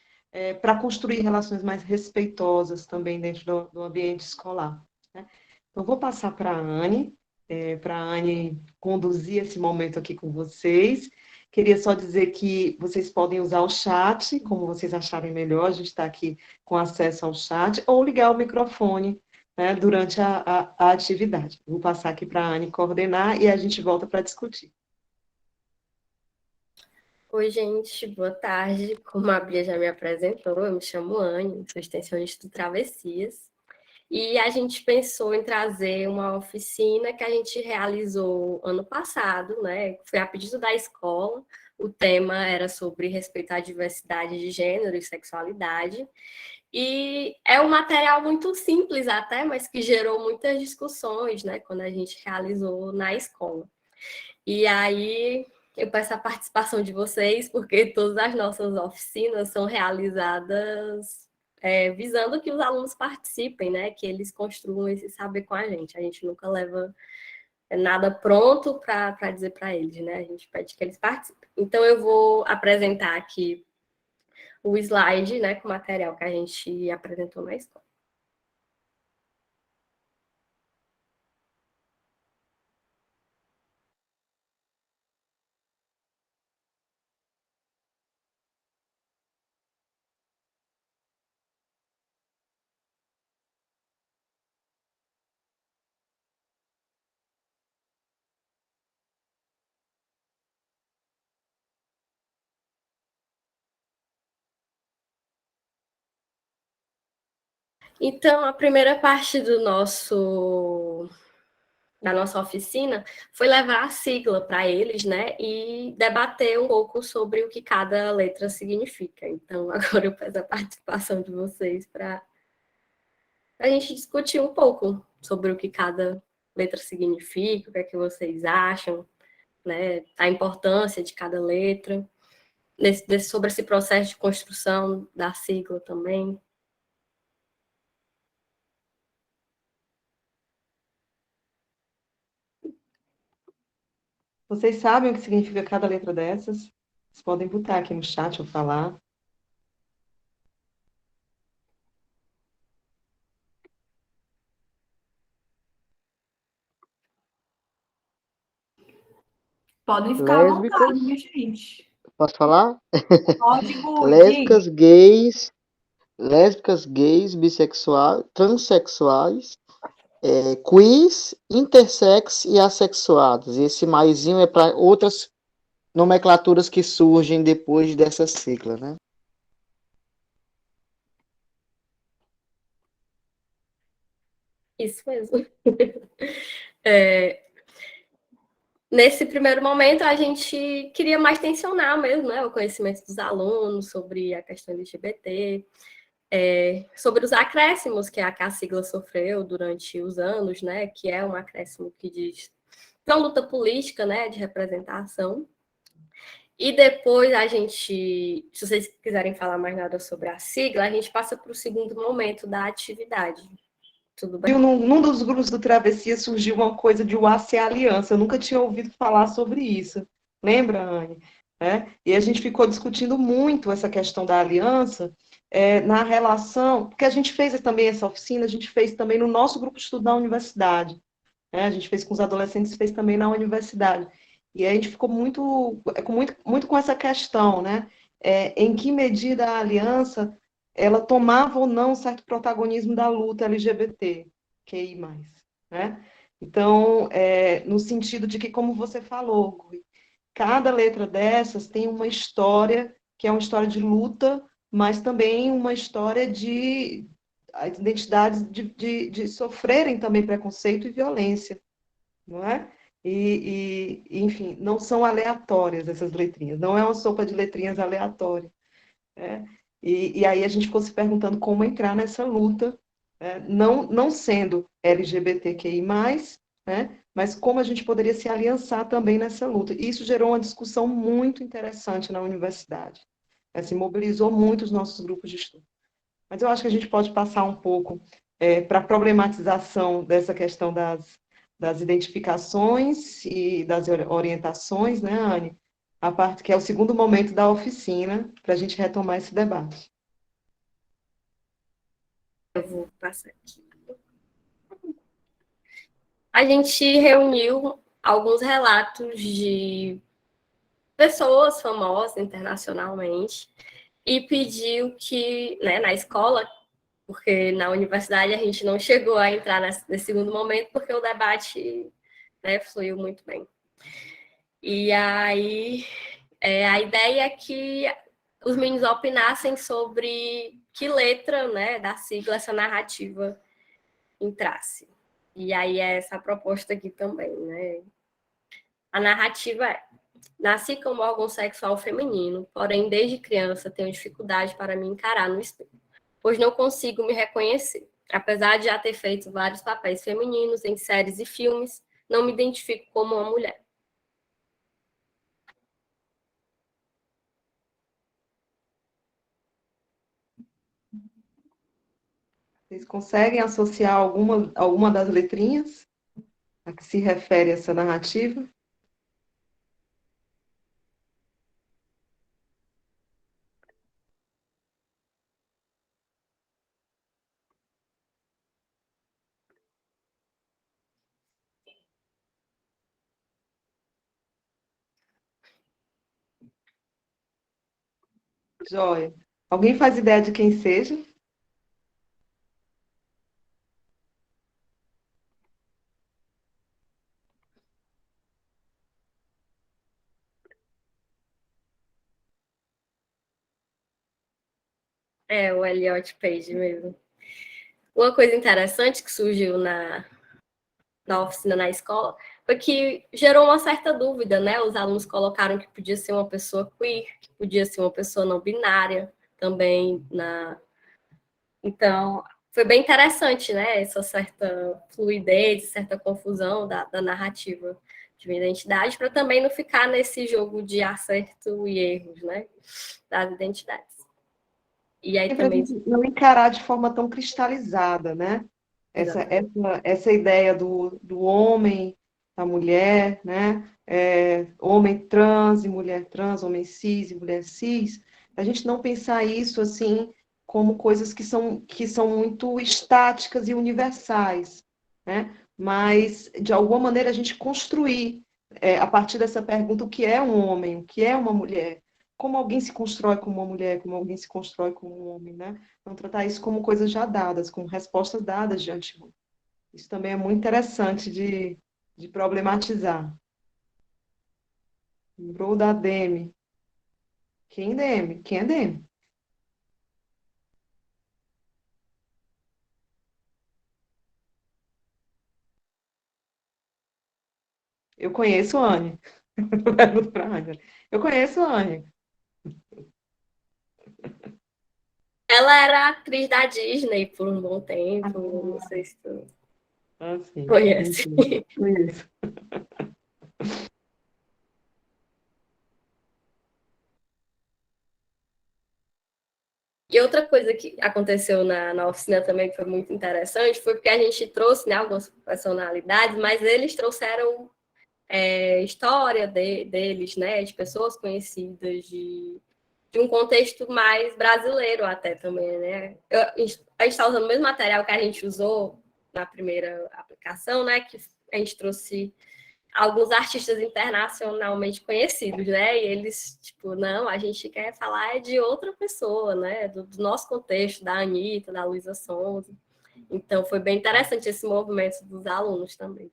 para construir relações mais respeitosas também dentro do ambiente escolar, né? Então, vou passar para a Anne, para a Anne conduzir esse momento aqui com vocês. Queria só dizer que vocês podem usar o chat, como vocês acharem melhor, a gente está aqui com acesso ao chat, ou ligar o microfone, né, durante a atividade. Vou passar aqui para a Anne coordenar e a gente volta para discutir. Oi, gente, boa tarde. Como a Bia já me apresentou, eu me chamo Anne, sou extensionista do Travessias. E a gente pensou em trazer uma oficina que a gente realizou ano passado, né? Foi a pedido da escola. O tema era sobre respeitar a diversidade de gênero e sexualidade. E é um material muito simples até, mas que gerou muitas discussões, né? Quando a gente realizou na escola. E aí eu peço a participação de vocês, porque todas as nossas oficinas são realizadas visando que os alunos participem, né? Que eles construam esse saber com a gente. A gente nunca leva nada pronto para dizer para eles, né? A gente pede que eles participem. Então, eu vou apresentar aqui o slide, né? Com o material que a gente apresentou na escola. Então, a primeira parte da nossa oficina foi levar a sigla para eles, né, e debater um pouco sobre o que cada letra significa. Então, agora eu peço a participação de vocês para a gente discutir um pouco sobre o que cada letra significa, o que é que vocês acham, né, a importância de cada letra, sobre esse processo de construção da sigla também. Vocês sabem o que significa cada letra dessas? Vocês podem botar aqui no chat ou falar. Podem ficar à vontade, Lésbicas, minha gente. posso falar? Código diga. Lésbicas, gays, bissexuais, transexuais, queers, intersex e assexuados. E esse maisinho é para outras nomenclaturas que surgem depois dessa sigla, né? Isso mesmo. Nesse primeiro momento, a gente queria mais tensionar mesmo, né, o conhecimento dos alunos sobre a questão LGBT, sobre os acréscimos que a sigla sofreu durante os anos, né, que é um acréscimo que diz para luta política, né, de representação. E depois a gente, se vocês quiserem falar mais nada sobre a sigla, a gente passa para o segundo momento da atividade. Tudo bem? Num dos grupos do Travessia surgiu uma coisa de UAC Aliança, eu nunca tinha ouvido falar sobre isso. Lembra, Anne? E a gente ficou discutindo muito essa questão da aliança na relação, porque a gente fez também essa oficina, a gente fez também no nosso grupo de estudo da universidade. A gente fez com os adolescentes, fez também na universidade. E a gente ficou muito com essa questão, né? Em que medida a aliança ela tomava ou não um certo protagonismo da luta LGBT, QI+, né? Então, no sentido de que, como você falou, Gui, cada letra dessas tem uma história, que é uma história de luta, mas também uma história de as identidades de sofrerem também preconceito e violência, não é? Enfim, não são aleatórias essas letrinhas, não é uma sopa de letrinhas aleatória, né? E aí a gente ficou se perguntando como entrar nessa luta não sendo LGBTQI+, né, mas como a gente poderia se aliançar também nessa luta. E isso gerou uma discussão muito interessante na universidade. Se mobilizou muito os nossos grupos de estudo. Mas eu acho que a gente pode passar um pouco para a problematização dessa questão das identificações e das orientações, né, Anne? A parte que é o segundo momento da oficina, para a gente retomar esse debate. Eu vou passar aqui. A gente reuniu alguns relatos de pessoas famosas internacionalmente e pediu que, né, na escola, porque na universidade a gente não chegou a entrar nesse segundo momento, porque o debate, né, fluiu muito bem. E aí, a ideia é que os meninos opinassem sobre que letra, né, da sigla essa narrativa entrasse. E aí é essa proposta aqui também, né? A narrativa é: nasci como órgão sexual feminino, porém desde criança tenho dificuldade para me encarar no espelho, pois não consigo me reconhecer. Apesar de já ter feito vários papéis femininos em séries e filmes, não me identifico como uma mulher. Vocês conseguem associar alguma das letrinhas a que se refere essa narrativa? Joia. Alguém faz ideia de quem seja? É o Elliot Page mesmo. Uma coisa interessante que surgiu na oficina na escola foi que gerou uma certa dúvida, né? Os alunos colocaram que podia ser uma pessoa queer, que podia ser uma pessoa não binária também Então, foi bem interessante, né? Essa certa fluidez, certa confusão da narrativa de uma identidade, para também não ficar nesse jogo de acerto e erros, né? Das identidades. E aí Para a também. gente não encarar de forma tão cristalizada, né? Essa ideia do homem, da mulher, né? Homem trans e mulher trans, homem cis e mulher cis, a gente não pensar isso assim como coisas que são muito estáticas e universais, né? Mas, de alguma maneira, a gente construir, a partir dessa pergunta, o que é um homem, o que é uma mulher, como alguém se constrói como uma mulher, como alguém se constrói como um homem, né? Não tratar isso como coisas já dadas, como respostas dadas de antemão. Isso também é muito interessante de problematizar. Lembrou da Demi. Quem é Demi? Quem é Demi? Eu conheço a Anne. Pergunto pra Anne. Eu conheço a Anne. Ela era atriz da Disney por um bom tempo, não sei se tu Sim. conhece. Conheço. E outra coisa que aconteceu na oficina também que foi muito interessante foi porque a gente trouxe, né, algumas personalidades, mas eles trouxeram história deles, né, de pessoas conhecidas, de um contexto mais brasileiro até também, né? A gente está usando o mesmo material que a gente usou na primeira aplicação, né, que a gente trouxe alguns artistas internacionalmente conhecidos, né? E eles, tipo, não, a gente quer falar de outra pessoa, né? Do nosso contexto, da Anitta, da Luísa Sonza. Então, foi bem interessante esse movimento dos alunos também.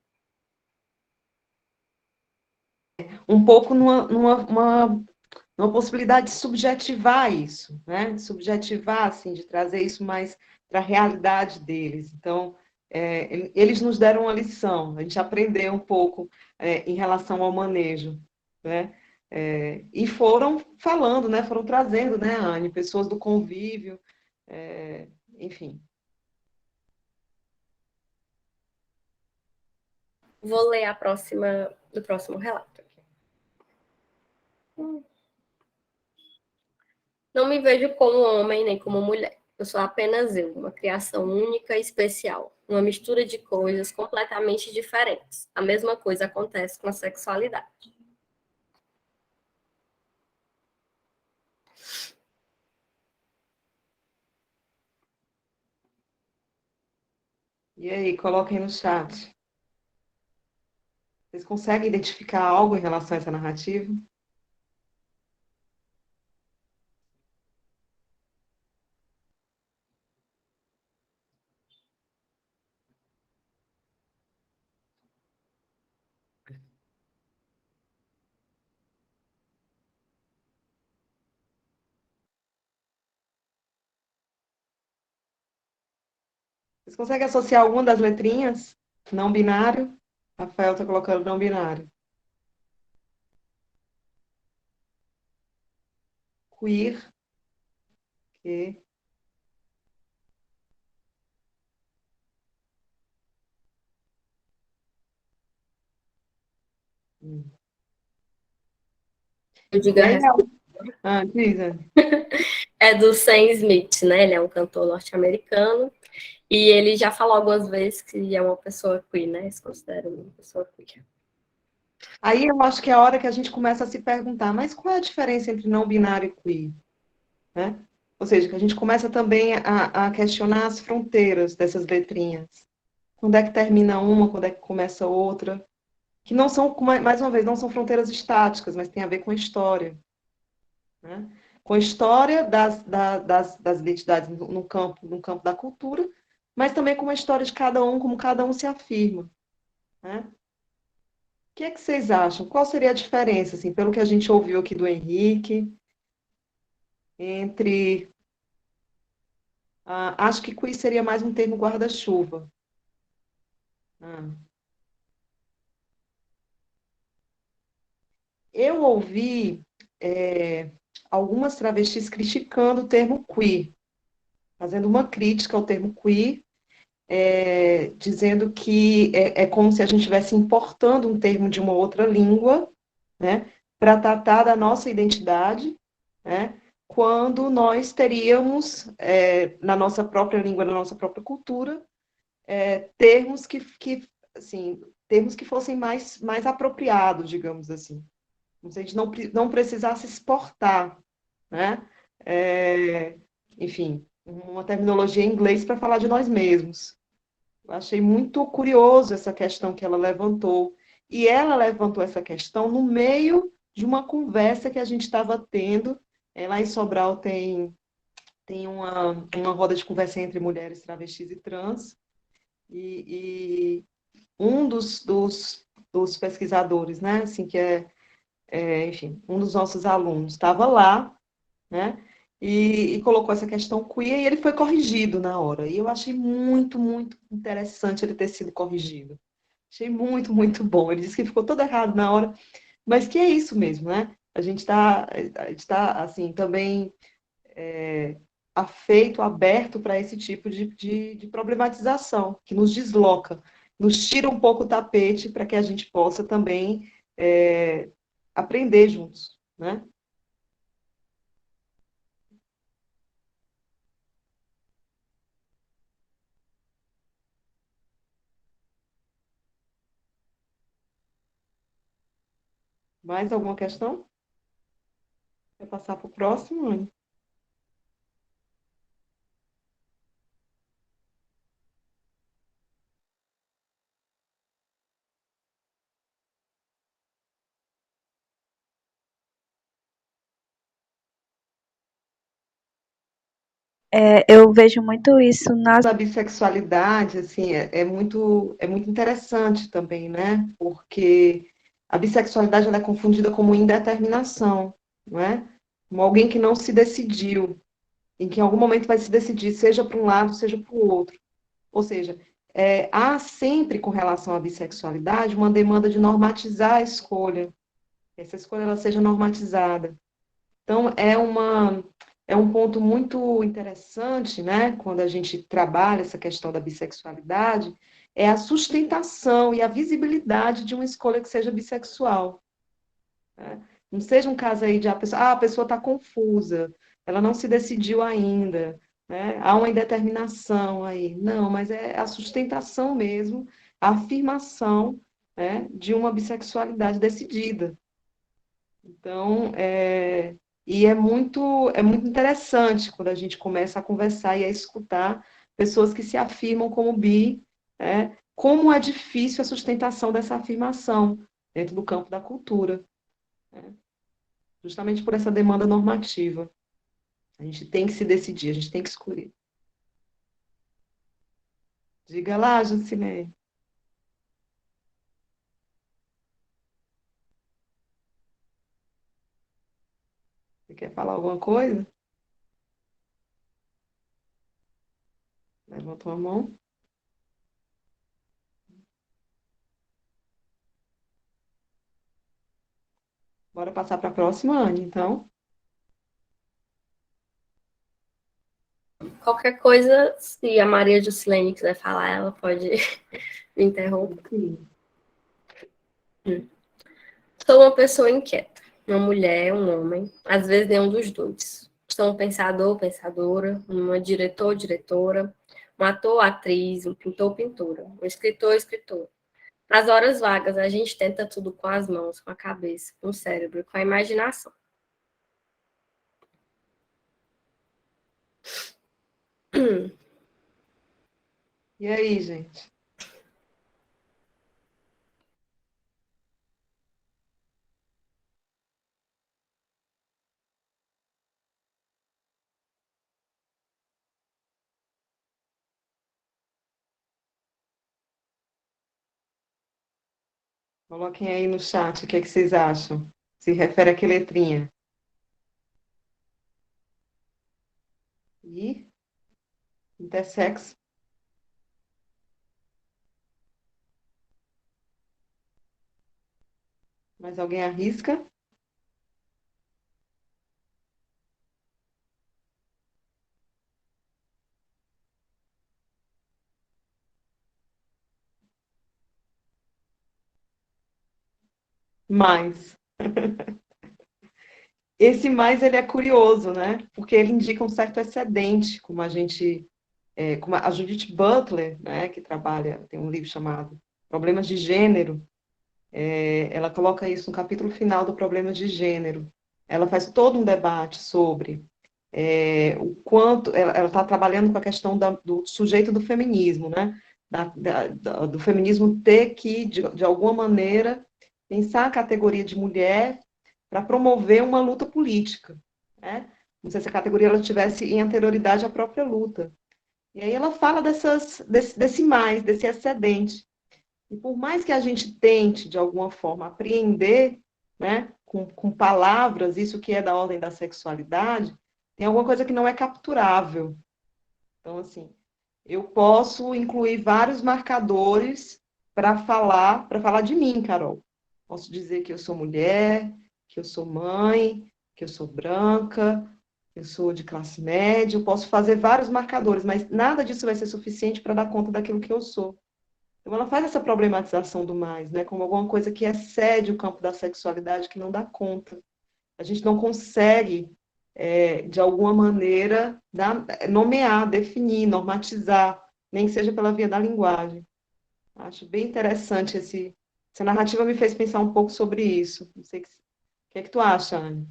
Um pouco numa possibilidade de subjetivar isso, né? De subjetivar, assim, de trazer isso mais para a realidade deles. Então, eles nos deram uma lição, a gente aprendeu um pouco em relação ao manejo, né? E foram falando, né? Foram trazendo, né, Anne, pessoas do convívio, enfim. Vou ler do próximo relato. Não me vejo como homem nem como mulher. Eu sou apenas eu, uma criação única e especial, uma mistura de coisas completamente diferentes. A mesma coisa acontece com a sexualidade. E aí, coloquem no chat. Vocês conseguem identificar algo em relação a essa narrativa? Vocês conseguem associar alguma das letrinhas? Não binário? Rafael está colocando não binário. Queer. Que. Eu digo E aí, diz, é do Sam Smith, né? Ele é um cantor norte-americano e ele já falou algumas vezes que é uma pessoa queer, né? Se considera uma pessoa queer. Aí eu acho que é a hora que a gente começa a se perguntar, mas qual é a diferença entre não binário e queer? Né? Ou seja, que a gente começa também a questionar as fronteiras dessas letrinhas. Quando é que termina uma, quando é que começa outra? Que não são, mais uma vez, não são fronteiras estáticas, mas tem a ver com a história. Né? Com a história das identidades no campo da cultura, mas também com a história de cada um, como cada um se afirma. Né? O que é que vocês acham? Qual seria a diferença, assim, pelo que a gente ouviu aqui do Henrique, entre... acho que queer seria mais um termo guarda-chuva. Eu ouvi algumas travestis criticando o termo queer, fazendo uma crítica ao termo queer, dizendo que é como se a gente estivesse importando um termo de uma outra língua, né, para tratar da nossa identidade, né, quando nós teríamos, na nossa própria língua, na nossa própria cultura, termos assim, termos que fossem mais apropriados, digamos assim. Como se a gente não precisasse exportar, né? Enfim, uma terminologia em inglês para falar de nós mesmos. Eu achei muito curioso essa questão que ela levantou. E ela levantou essa questão no meio de uma conversa que a gente estava tendo. Lá em Sobral tem uma roda de conversa entre mulheres travestis e trans. E um dos pesquisadores, né, assim, que enfim, um dos nossos alunos estava lá, né, e colocou essa questão queer e ele foi corrigido na hora. E eu achei muito, muito interessante ele ter sido corrigido. Achei muito, muito bom. Ele disse que ficou todo errado na hora, mas que é isso mesmo, né? A gente tá assim, também afeito, aberto para esse tipo de problematização, que nos desloca, nos tira um pouco o tapete para que a gente possa também aprender juntos, né? Mais alguma questão? Quer passar para o próximo, Anny? Eu vejo muito isso nas... A bissexualidade, assim, é muito interessante também, né? Porque a bissexualidade ela é confundida como indeterminação, não é? Como alguém que não se decidiu, em que em algum momento vai se decidir, seja para um lado, seja para o outro. Ou seja, há sempre, com relação à bissexualidade, uma demanda de normatizar a escolha, essa escolha ela seja normatizada. Então, é um ponto muito interessante, né, quando a gente trabalha essa questão da bissexualidade, é a sustentação e a visibilidade de uma escolha que seja bissexual. Né? Não seja um caso aí de a pessoa está confusa, ela não se decidiu ainda, né? Há uma indeterminação aí. Não, mas é a sustentação mesmo, a afirmação, né, de uma bissexualidade decidida. Então, é muito interessante quando a gente começa a conversar e a escutar pessoas que se afirmam como bi, né? Como é difícil a sustentação dessa afirmação dentro do campo da cultura, né? Justamente por essa demanda normativa. A gente tem que se decidir, a gente tem que escolher. Diga lá, Jucilei. Você quer falar alguma coisa? Levantou a mão. Bora passar para a próxima, Anne, então. Qualquer coisa, se a Maria Juscelene quiser falar, ela pode me interromper. Sim. Sou uma pessoa inquieta, uma mulher, um homem, às vezes nenhum dos dois. Sou um pensador, pensadora, uma diretor, diretora, um ator, atriz, um pintor, pintora, um escritor, escritora. Nas horas vagas, a gente tenta tudo com as mãos, com a cabeça, com o cérebro, com a imaginação. E aí, gente? Coloquem aí no chat o que é que vocês acham. Se refere a que letrinha? E intersexo. Mais alguém arrisca? Mais. Esse mais ele é curioso, né? Porque ele indica um certo excedente, como a gente, como a Judith Butler, né, que trabalha, tem um livro chamado Problemas de Gênero, ela coloca isso no capítulo final do Problemas de Gênero. Ela faz todo um debate sobre o quanto ela está trabalhando com a questão do sujeito do feminismo, né? Do feminismo ter que, de alguma maneira, pensar a categoria de mulher para promover uma luta política, né? Como se essa categoria ela tivesse em anterioridade à própria luta. E aí ela fala desse mais, desse excedente. E por mais que a gente tente, de alguma forma, apreender, né, com palavras, isso que é da ordem da sexualidade, tem alguma coisa que não é capturável. Então, assim, eu posso incluir vários marcadores para falar de mim, Carol. Posso dizer que eu sou mulher, que eu sou mãe, que eu sou branca, que eu sou de classe média, eu posso fazer vários marcadores, mas nada disso vai ser suficiente para dar conta daquilo que eu sou. Então, ela faz essa problematização do mais, né, como alguma coisa que excede o campo da sexualidade, que não dá conta. A gente não consegue, de alguma maneira, nomear, definir, normatizar, nem que seja pela via da linguagem. Acho bem interessante essa narrativa me fez pensar um pouco sobre isso. Não sei o que é que tu acha, Anne?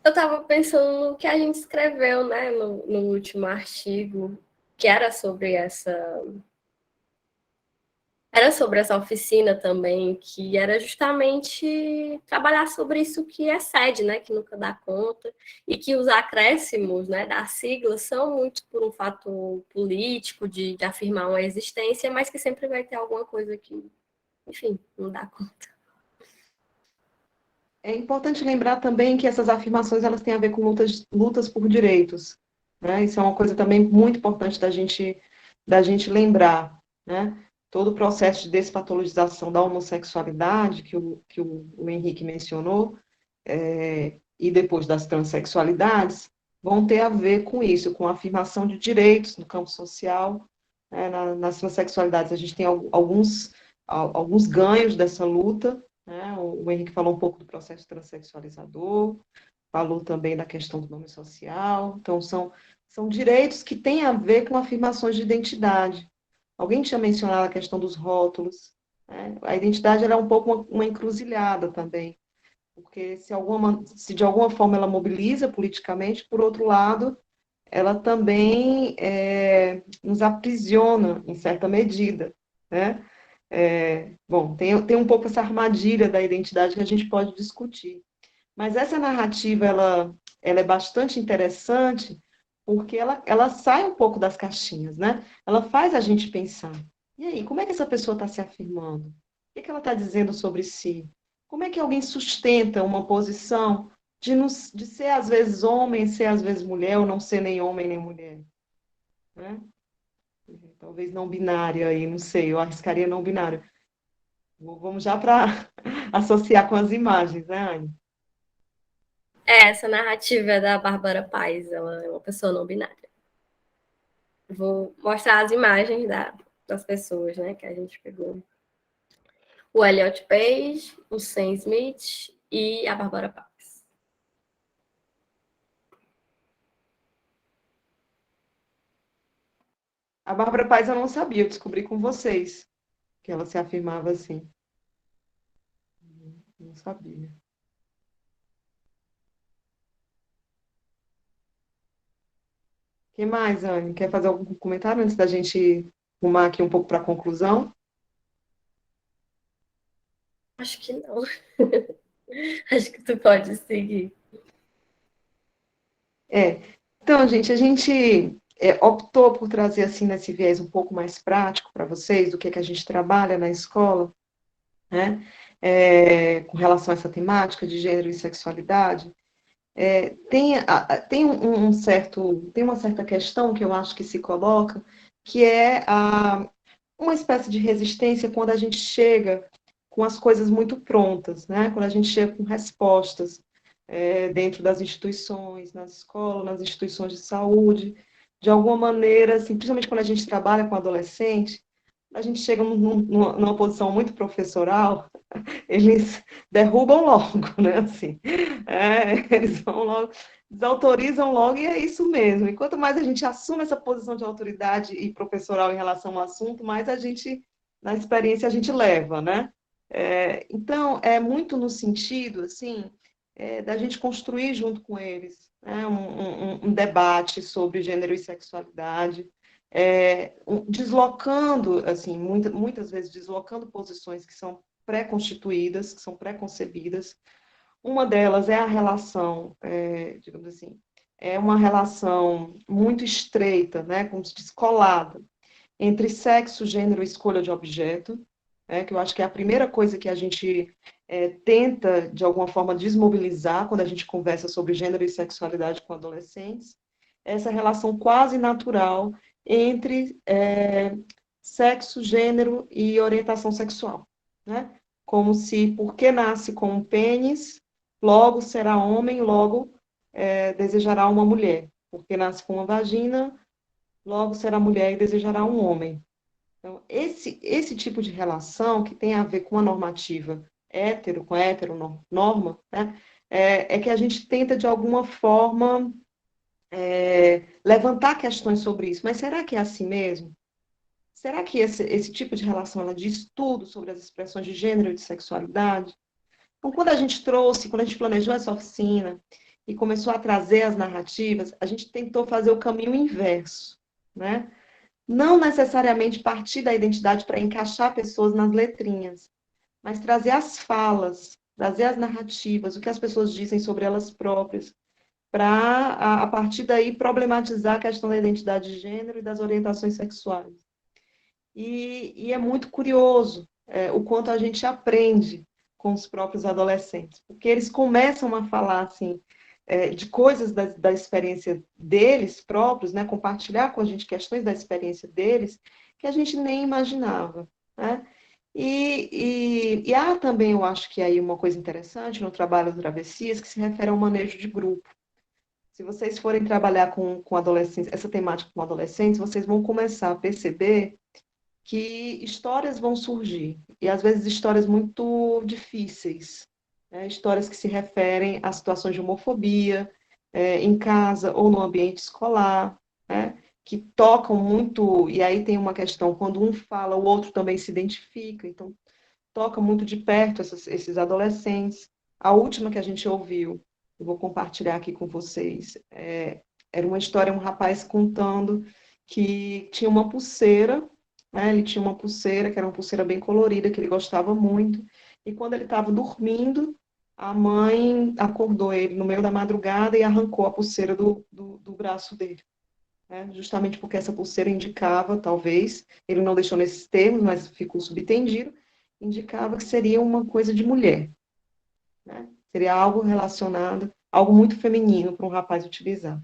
Eu estava pensando no que a gente escreveu, né, no último artigo, que era sobre essa oficina também, que era justamente trabalhar sobre isso que excede, né, que nunca dá conta, e que os acréscimos, né, das siglas são muito por um fator político, de afirmar uma existência, mas que sempre vai ter alguma coisa que, enfim, não dá conta. É importante lembrar também que essas afirmações elas têm a ver com lutas por direitos, né? Isso é uma coisa também muito importante da gente lembrar, né? Todo o processo de despatologização da homossexualidade que o Henrique mencionou, e depois das transexualidades, vão ter a ver com isso, com a afirmação de direitos no campo social. Né? Nas transexualidades, a gente tem alguns ganhos dessa luta, né? O Henrique falou um pouco do processo transexualizador, falou também da questão do nome social. Então, são direitos que têm a ver com afirmações de identidade. Alguém tinha mencionado a questão dos rótulos, né? A identidade ela é um pouco uma encruzilhada também, porque se de alguma forma ela mobiliza politicamente, por outro lado, ela também nos aprisiona em certa medida, né? Bom, tem um pouco essa armadilha da identidade que a gente pode discutir. Mas essa narrativa, ela é bastante interessante, porque ela sai um pouco das caixinhas, né? Ela faz a gente pensar. E aí, como é que essa pessoa está se afirmando? O que ela está dizendo sobre si? Como é que alguém sustenta uma posição de ser, às vezes, homem, ser, às vezes, mulher, ou não ser nem homem nem mulher? Né? Talvez não binária aí, não sei, eu arriscaria não binária. Vamos já para associar com as imagens, né, Anne? Essa narrativa é da Bárbara Paz, ela é uma pessoa não binária. Vou mostrar as imagens das pessoas, né, que a gente pegou. O Elliot Page, o Sam Smith e a Bárbara Paz. A Bárbara Paz eu não sabia, eu descobri com vocês que ela se afirmava assim. Não sabia. O que mais, Anne? Quer fazer algum comentário antes da gente rumar aqui um pouco para a conclusão? Acho que não. Acho que tu pode seguir. Então, gente, a gente optou por trazer assim nesse viés um pouco mais prático para vocês do que a gente trabalha na escola, né? Com relação a essa temática de gênero e sexualidade. Tem uma certa questão que eu acho que se coloca, que é uma espécie de resistência quando a gente chega com as coisas muito prontas, né? Quando a gente chega com respostas dentro das instituições, nas escolas, nas instituições de saúde, de alguma maneira, assim, principalmente quando a gente trabalha com adolescente, a gente chega numa posição muito professoral, eles derrubam logo, né? Assim, eles vão logo, desautorizam logo, e é isso mesmo. E quanto mais a gente assume essa posição de autoridade e professoral em relação ao assunto, mais a gente, na experiência, a gente leva, né? Então, é muito no sentido, assim, da gente construir junto com eles, né, um debate sobre gênero e sexualidade, deslocando, assim, muitas vezes deslocando posições que são pré-constituídas, que são pré-concebidas. Uma delas é a relação, digamos assim, é uma relação muito estreita, né, como se diz, colada, entre sexo, gênero e escolha de objeto, que eu acho que é a primeira coisa que a gente tenta, de alguma forma, desmobilizar quando a gente conversa sobre gênero e sexualidade com adolescentes, essa relação quase natural entre sexo, gênero e orientação sexual, né? Como se, porque nasce com um pênis, logo será homem, logo desejará uma mulher. Porque nasce com uma vagina, logo será mulher e desejará um homem. Então, esse tipo de relação que tem a ver com a normativa hétero, com heteronorma, né, que a gente tenta, de alguma forma, levantar questões sobre isso. Mas será que é assim mesmo? Será que esse tipo de relação ela diz tudo sobre as expressões de gênero e de sexualidade? Então, quando a gente planejou essa oficina e começou a trazer as narrativas, a gente tentou fazer o caminho inverso, né? Não necessariamente partir da identidade para encaixar pessoas nas letrinhas, mas trazer as falas, trazer as narrativas, o que as pessoas dizem sobre elas próprias, para, a partir daí, problematizar a questão da identidade de gênero e das orientações sexuais. E é muito curioso o quanto a gente aprende com os próprios adolescentes, porque eles começam a falar, assim, de coisas da experiência deles próprios, né, compartilhar com a gente questões da experiência deles, que a gente nem imaginava, né? E há também, eu acho que aí uma coisa interessante no trabalho do Travessias, que se refere ao manejo de grupo. Se vocês forem trabalhar com adolescentes, essa temática com adolescentes, vocês vão começar a perceber que histórias vão surgir, e às vezes histórias muito difíceis, né? Histórias que se referem a situações de homofobia, em casa ou no ambiente escolar, né? Que tocam muito, e aí tem uma questão, quando um fala, o outro também se identifica, então toca muito de perto esses adolescentes. A última que a gente ouviu, eu vou compartilhar aqui com vocês, era uma história, um rapaz contando que tinha uma pulseira, né? Ele tinha uma pulseira, que era uma pulseira bem colorida, que ele gostava muito, e quando ele estava dormindo, a mãe acordou ele no meio da madrugada e arrancou a pulseira do braço dele, né? Justamente porque essa pulseira indicava, talvez, ele não deixou nesses termos, mas ficou subentendido, indicava que seria uma coisa de mulher, né? Seria algo relacionado, algo muito feminino para um rapaz utilizar.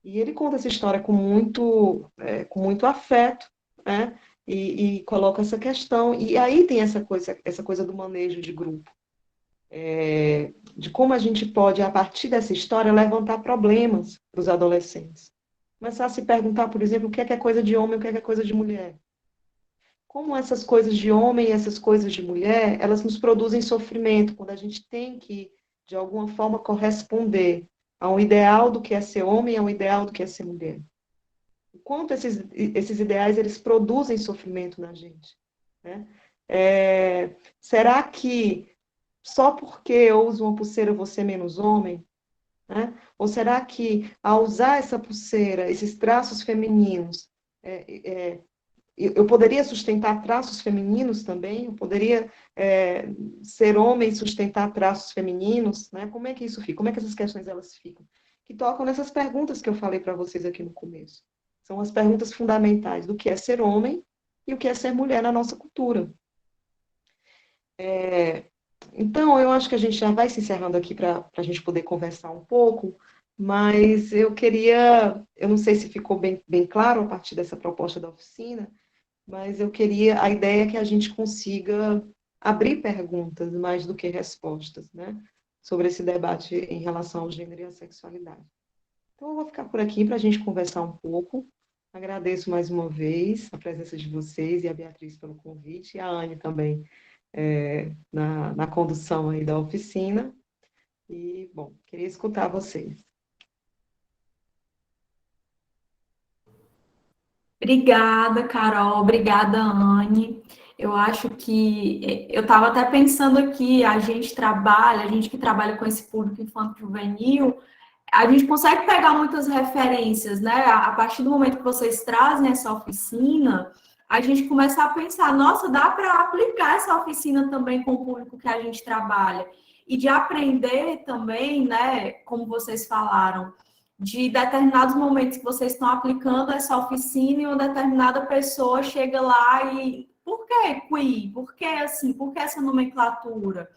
E ele conta essa história com muito afeto, né? E coloca essa questão. E aí tem essa coisa do manejo de grupo, de como a gente pode, a partir dessa história, levantar problemas para os adolescentes. Começar a se perguntar, por exemplo, o que é coisa de homem, o que é coisa de mulher. Como essas coisas de homem e essas coisas de mulher, elas nos produzem sofrimento, quando a gente tem que, de alguma forma, corresponder a um ideal do que é ser homem e a um ideal do que é ser mulher. O quanto esses ideais, eles produzem sofrimento na gente, né? Será que só porque eu uso uma pulseira eu vou ser menos homem? Né? Ou será que, ao usar essa pulseira, esses traços femininos, eu poderia sustentar traços femininos também? Eu poderia ser homem e sustentar traços femininos? Né? Como é que isso fica? Como é que essas questões elas ficam? Que tocam nessas perguntas que eu falei para vocês aqui no começo. São as perguntas fundamentais do que é ser homem e o que é ser mulher na nossa cultura. Então, eu acho que a gente já vai se encerrando aqui para a gente poder conversar um pouco, mas eu não sei se ficou bem claro a partir dessa proposta da oficina, mas a ideia é que a gente consiga abrir perguntas mais do que respostas, né, sobre esse debate em relação ao gênero e à sexualidade. Então, eu vou ficar por aqui para a gente conversar um pouco. Agradeço mais uma vez a presença de vocês e a Beatriz pelo convite, e a Anne também, na condução aí da oficina. E, bom, queria escutar vocês. Obrigada, Carol. Obrigada, Anne. Eu acho que eu estava até pensando aqui, a gente que trabalha com esse público infanto-juvenil, a gente consegue pegar muitas referências, né? A partir do momento que vocês trazem essa oficina, a gente começa a pensar, nossa, dá para aplicar essa oficina também com o público que a gente trabalha. E de aprender também, né, como vocês falaram, de determinados momentos que vocês estão aplicando essa oficina e uma determinada pessoa chega lá e por que QI? Por que assim? Por que essa nomenclatura?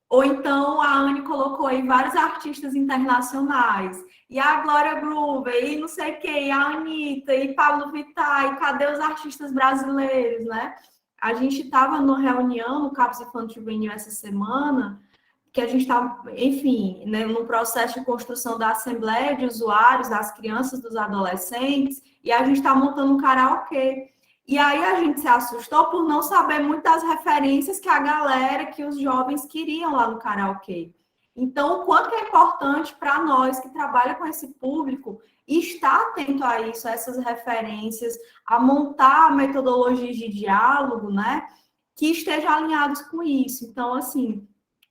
Ou então a Anne colocou aí vários artistas internacionais, e a Glória Groove, e não sei quem, a Anitta, e Pablo Vittar, e cadê os artistas brasileiros, né? A gente estava numa reunião no CAPS Infanto Juvenil essa semana, que a gente está, enfim, né, no processo de construção da Assembleia de Usuários, das crianças, dos adolescentes, e a gente está montando um karaokê. E aí a gente se assustou por não saber muitas referências que a galera, que os jovens queriam lá no karaokê. Então, o quanto que é importante para nós que trabalham com esse público estar atento a isso, a essas referências, a montar metodologias de diálogo, né, que estejam alinhados com isso. Então, assim,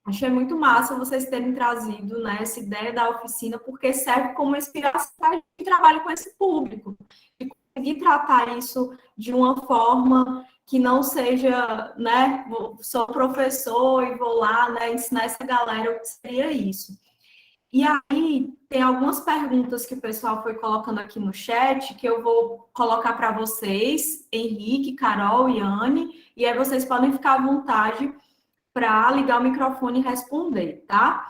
achei muito massa vocês terem trazido, né, essa ideia da oficina, porque serve como inspiração para a gente que trabalha com esse público. E conseguir tratar isso de uma forma que não seja, né, sou professor e vou lá, né, ensinar essa galera o que seria isso. E aí, tem algumas perguntas que o pessoal foi colocando aqui no chat, que eu vou colocar para vocês, Henrique, Carol e Anne, e aí vocês podem ficar à vontade para ligar o microfone e responder, tá?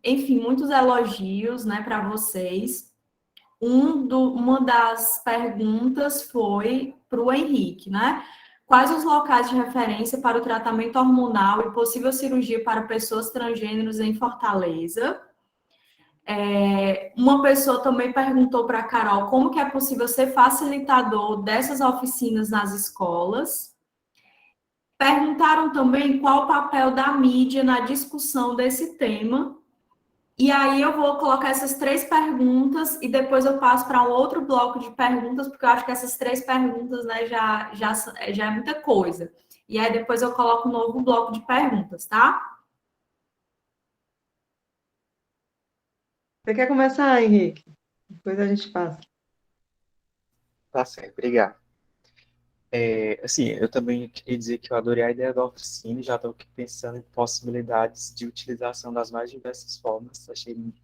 Enfim, muitos elogios, né, para vocês. Uma das perguntas foi para o Henrique, né? Quais os locais de referência para o tratamento hormonal e possível cirurgia para pessoas transgêneros em Fortaleza? Uma pessoa também perguntou para a Carol como que é possível ser facilitador dessas oficinas nas escolas. Perguntaram também qual o papel da mídia na discussão desse tema. E aí eu vou colocar essas 3 perguntas e depois eu passo para um outro bloco de perguntas, porque eu acho que essas 3 perguntas, né, já é muita coisa. E aí depois eu coloco um novo bloco de perguntas, tá? Você quer começar, Henrique? Depois a gente passa. Tá certo, obrigado. Assim, eu também queria dizer que eu adorei a ideia da oficina e já estou aqui pensando em possibilidades de utilização das mais diversas formas. Achei muito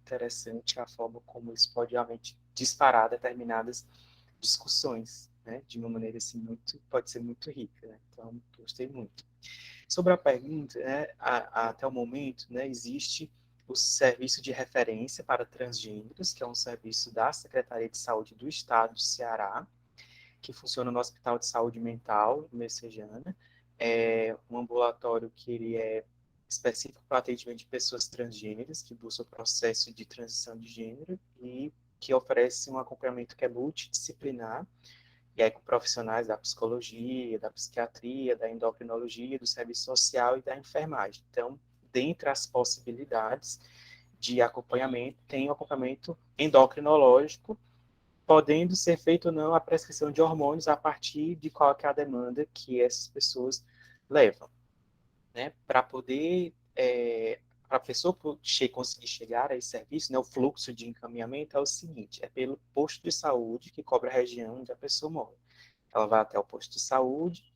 interessante a forma como isso pode realmente disparar determinadas discussões, né, de uma maneira assim pode ser muito rica, né? Então, gostei muito. Sobre a pergunta, né, até o momento, né, existe o Serviço de Referência para Transgêneros, que é um serviço da Secretaria de Saúde do Estado do Ceará, que funciona no Hospital de Saúde Mental, em Messejana. É um ambulatório que ele é específico para atendimento de pessoas transgêneras, que buscam o processo de transição de gênero e que oferece um acompanhamento que é multidisciplinar, e aí com profissionais da psicologia, da psiquiatria, da endocrinologia, do serviço social e da enfermagem. Então, dentre as possibilidades de acompanhamento, tem o acompanhamento endocrinológico, podendo ser feito ou não a prescrição de hormônios a partir de qual é a demanda que essas pessoas levam, né? Para poder, para a pessoa conseguir chegar a esse serviço, né, o fluxo de encaminhamento é o seguinte, é pelo posto de saúde que cobre a região onde a pessoa mora. Ela vai até o posto de saúde,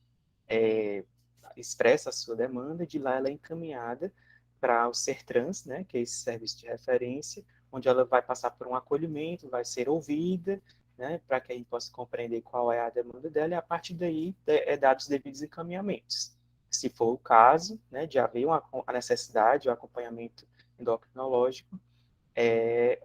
expressa a sua demanda, e de lá ela é encaminhada para o Sertrans, né, que é esse serviço de referência, onde ela vai passar por um acolhimento, vai ser ouvida, né, para que a gente possa compreender qual é a demanda dela, e a partir daí é dados os devidos encaminhamentos. Se for o caso, né, de haver a necessidade, o acompanhamento endocrinológico,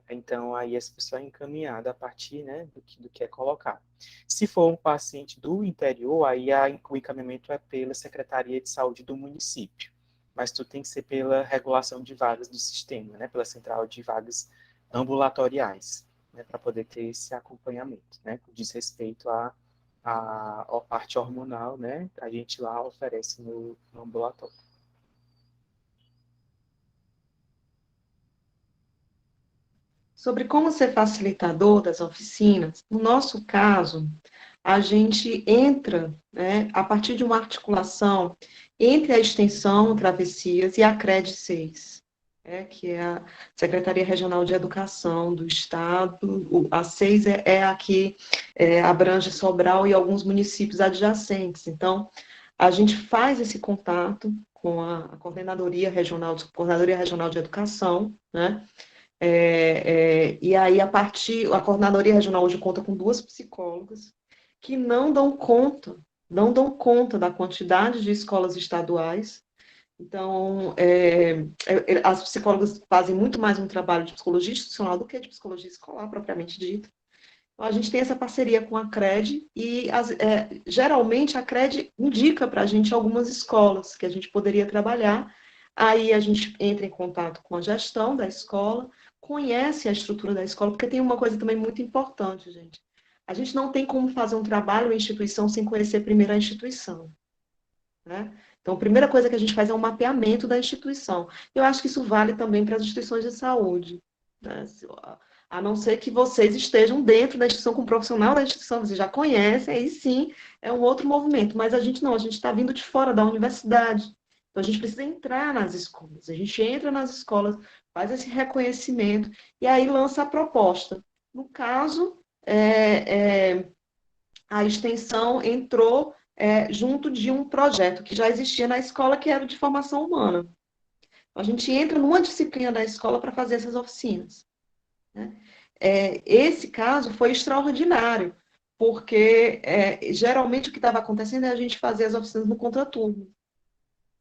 então aí essa pessoa é encaminhada a partir, né, do que é colocado. Se for um paciente do interior, aí o encaminhamento é pela Secretaria de Saúde do município, mas tudo tem que ser pela regulação de vagas do sistema, né, pela central de vagas ambulatoriais, né, para poder ter esse acompanhamento, né, que diz respeito à parte hormonal, né, a gente lá oferece no ambulatório. Sobre como ser facilitador das oficinas, no nosso caso, a gente entra, né, a partir de uma articulação entre a extensão Travessias e a CRED 6, que é a Secretaria Regional de Educação do Estado. A 6 é a que abrange Sobral e alguns municípios adjacentes. Então, a gente faz esse contato com a Coordenadoria Regional de Educação, né? E aí, a Coordenadoria Regional hoje conta com 2 psicólogas que não dão conta da quantidade de escolas estaduais. Então, as psicólogas fazem muito mais um trabalho de psicologia institucional do que de psicologia escolar, propriamente dita. Então, a gente tem essa parceria com a CRED e, geralmente, a CRED indica para a gente algumas escolas que a gente poderia trabalhar. Aí a gente entra em contato com a gestão da escola, conhece a estrutura da escola, porque tem uma coisa também muito importante, gente. A gente não tem como fazer um trabalho em instituição sem conhecer primeiro a instituição, né? Então, a primeira coisa que a gente faz é um mapeamento da instituição. Eu acho que isso vale também para as instituições de saúde, né? A não ser que vocês estejam dentro da instituição, com um profissional da instituição, vocês já conhecem, aí sim é um outro movimento. Mas a gente não, a gente está vindo de fora da universidade. Então, a gente precisa entrar nas escolas. A gente entra nas escolas, faz esse reconhecimento e aí lança a proposta. No caso, a extensão entrou junto de um projeto que já existia na escola, que era de formação humana. A gente entra numa disciplina da escola para fazer essas oficinas, né? Esse caso foi extraordinário, porque geralmente o que estava acontecendo é a gente fazer as oficinas no contraturno.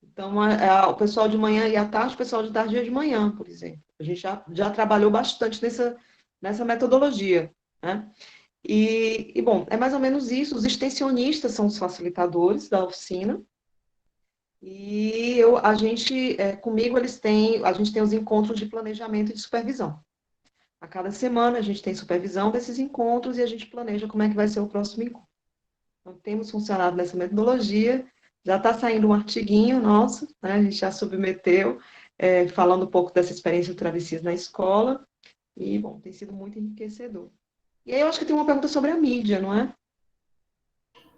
Então, o pessoal de manhã ia à tarde, o pessoal de tarde ia de manhã, por exemplo. A gente já trabalhou bastante nessa metodologia, né? Bom, é mais ou menos isso. Os extensionistas são os facilitadores da oficina. E comigo a gente tem os encontros de planejamento e de supervisão. A cada semana a gente tem supervisão desses encontros e a gente planeja como é que vai ser o próximo encontro. Então, temos funcionado nessa metodologia, já está saindo um artiguinho nosso, né? A gente já submeteu, falando um pouco dessa experiência de travessias na escola, e, bom, tem sido muito enriquecedor. E aí eu acho que tem uma pergunta sobre a mídia, não é?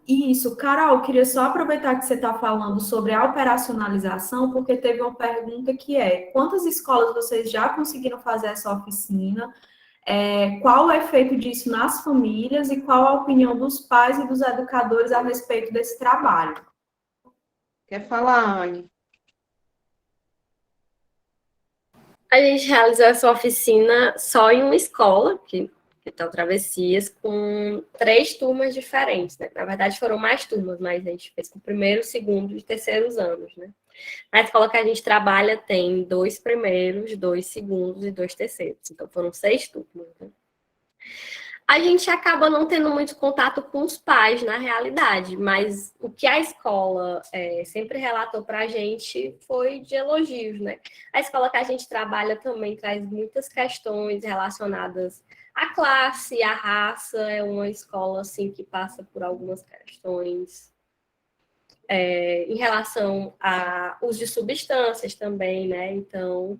Isso, Carol, queria só aproveitar que você está falando sobre a operacionalização, porque teve uma pergunta que é: quantas escolas vocês já conseguiram fazer essa oficina? Qual o efeito disso nas famílias e qual a opinião dos pais e dos educadores a respeito desse trabalho? Quer falar, Anne? A gente realizou essa oficina só em uma escola, que está o Travessias, com 3 turmas diferentes, né? Na verdade, foram mais turmas, mas a gente fez com o primeiro, segundo e terceiros anos, né? Na escola que a gente trabalha tem 2 primeiros, 2 segundos e 2 terceiros. Então, foram 6 turmas, né? A gente acaba não tendo muito contato com os pais, na realidade, mas o que a escola sempre relatou para a gente foi de elogios, né? A escola que a gente trabalha também traz muitas questões relacionadas à classe, à raça, é uma escola, assim, que passa por algumas questões em relação a uso de substâncias também, né? Então,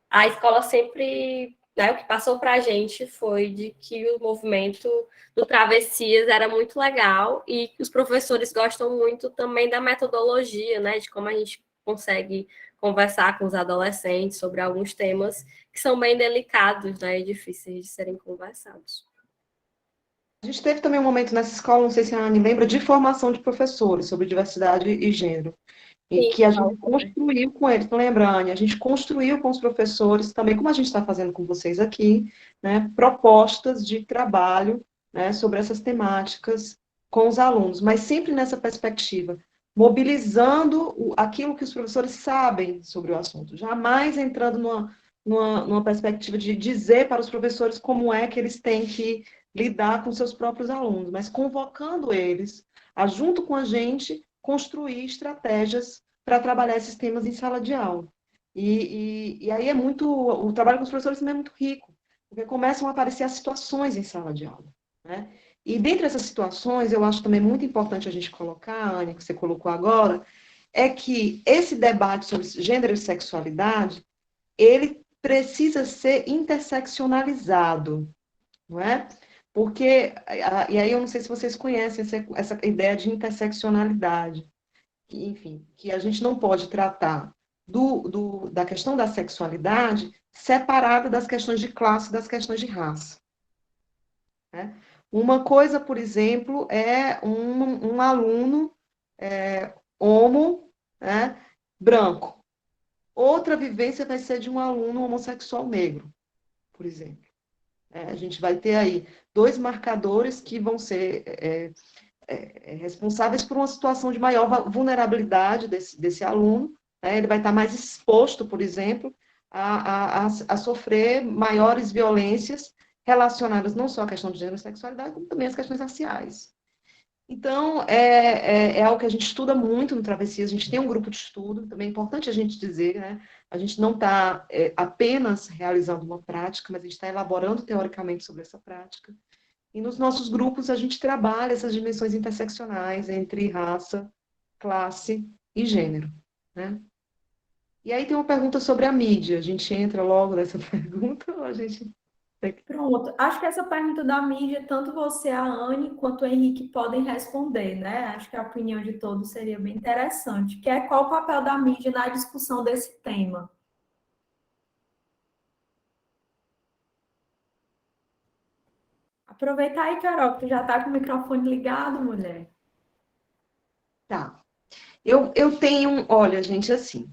a escola sempre, né, o que passou para a gente foi de que o movimento do Travessias era muito legal e que os professores gostam muito também da metodologia, né, de como a gente consegue conversar com os adolescentes sobre alguns temas que são bem delicados, né, e difíceis de serem conversados. A gente teve também um momento nessa escola, não sei se a Anne lembra, de formação de professores sobre diversidade e gênero. E Sim, que a gente construiu com eles, não lembra, Anne? A gente construiu com os professores, também como a gente está fazendo com vocês aqui, né, propostas de trabalho, né, sobre essas temáticas com os alunos, mas sempre nessa perspectiva, mobilizando aquilo que os professores sabem sobre o assunto, jamais entrando numa perspectiva de dizer para os professores como é que eles têm que lidar com seus próprios alunos, mas convocando eles a, junto com a gente, construir estratégias para trabalhar esses temas em sala de aula. E aí o trabalho com os professores também é muito rico, porque começam a aparecer as situações em sala de aula, né? E dentre essas situações, eu acho também muito importante a gente colocar, Anne, que você colocou agora, é que esse debate sobre gênero e sexualidade, ele precisa ser interseccionalizado, não é? Porque, e aí eu não sei se vocês conhecem essa ideia de interseccionalidade, que, enfim, que a gente não pode tratar da questão da sexualidade separada das questões de classe, das questões de raça, né? Uma coisa, por exemplo, é um aluno homo, né, branco. Outra vivência vai ser de um aluno homossexual negro, por exemplo. A gente vai ter aí 2 marcadores que vão ser responsáveis por uma situação de maior vulnerabilidade desse aluno, né? Ele vai estar mais exposto, por exemplo, a sofrer maiores violências relacionadas não só à questão de gênero e sexualidade, como também às questões raciais. Então, é algo que a gente estuda muito no Travessias, a gente tem um grupo de estudo, também é importante a gente dizer, né? A gente não está apenas realizando uma prática, mas a gente está elaborando teoricamente sobre essa prática. E nos nossos grupos a gente trabalha essas dimensões interseccionais entre raça, classe e gênero, né? E aí tem uma pergunta sobre a mídia. A gente entra logo nessa pergunta ou a gente... Pronto, acho que essa pergunta da mídia, tanto você, a Anne, quanto o Henrique podem responder, né? Acho que a opinião de todos seria bem interessante, que é qual o papel da mídia na discussão desse tema. Aproveita aí, Carol, que tu já está com o microfone ligado, mulher. Tá. Eu tenho, olha, gente, assim,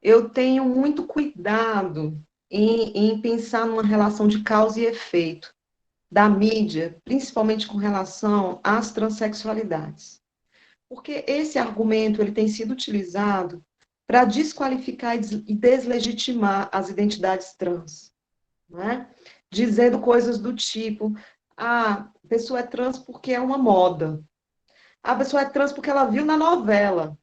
eu tenho muito cuidado em pensar numa relação de causa e efeito da mídia, principalmente com relação às transexualidades. Porque esse argumento ele tem sido utilizado para desqualificar e deslegitimar as identidades trans, né? Dizendo coisas do tipo, Ah, a pessoa é trans porque é uma moda. A pessoa é trans porque ela viu na novela.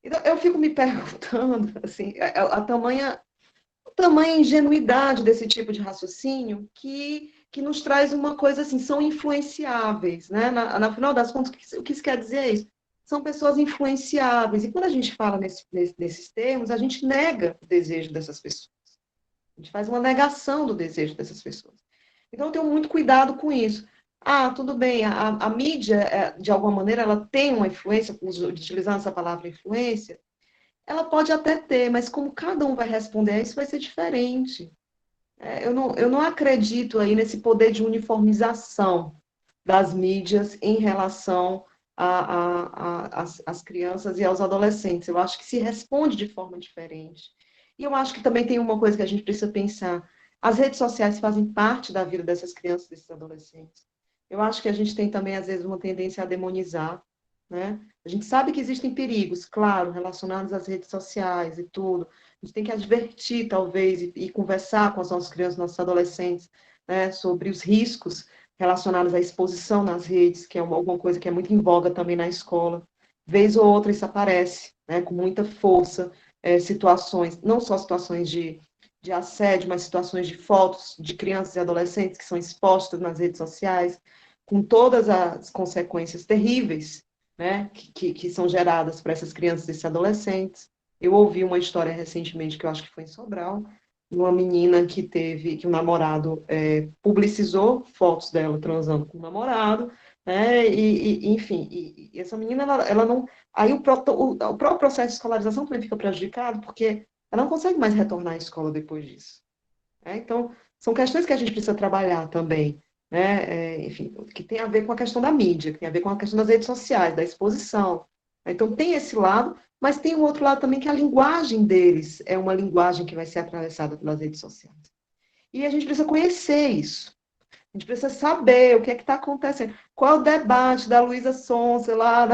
Então, eu fico me perguntando, assim, a tamanha ingenuidade desse tipo de raciocínio que nos traz uma coisa assim, são influenciáveis, né? Na final das contas, o que isso quer dizer é isso? São pessoas influenciáveis. E quando a gente fala nesses termos, a gente nega o desejo dessas pessoas. A gente faz uma negação do desejo dessas pessoas. Então, eu tenho muito cuidado com isso. Ah, tudo bem, a mídia, de alguma maneira, ela tem uma influência, utilizando essa palavra influência, ela pode até ter, mas como cada um vai responder a isso, vai ser diferente. Eu não acredito aí nesse poder de uniformização das mídias em relação às crianças e aos adolescentes. Eu acho que se responde de forma diferente. E eu acho que também tem uma coisa que a gente precisa pensar. As redes sociais fazem parte da vida dessas crianças e desses adolescentes. Eu acho que a gente tem também, às vezes, uma tendência a demonizar, né? A gente sabe que existem perigos, claro, relacionados às redes sociais e tudo. A gente tem que advertir, talvez, e conversar com as nossas crianças, nossos adolescentes, né, sobre os riscos relacionados à exposição nas redes, que é alguma coisa que é muito em voga também na escola. Vez ou outra isso aparece, né, com muita força, situações, não só situações de assédio, mas situações de fotos de crianças e adolescentes que são expostas nas redes sociais, com todas as consequências terríveis, né, que são geradas para essas crianças e esses adolescentes. Eu ouvi uma história recentemente, que eu acho que foi em Sobral, de uma menina que o namorado publicizou fotos dela transando com o namorado, né? Enfim, e essa menina, ela não. Aí o próprio processo de escolarização também fica prejudicado, porque ela não consegue mais retornar à escola depois disso. Né? Então, são questões que a gente precisa trabalhar também, né? Enfim, que tem a ver com a questão da mídia, que tem a ver com a questão das redes sociais, da exposição. Então, tem esse lado, mas tem um outro lado também, que a linguagem deles é uma linguagem que vai ser atravessada pelas redes sociais. E a gente precisa conhecer isso. A gente precisa saber o que é que está acontecendo. Qual é o debate da Luísa Sonza lá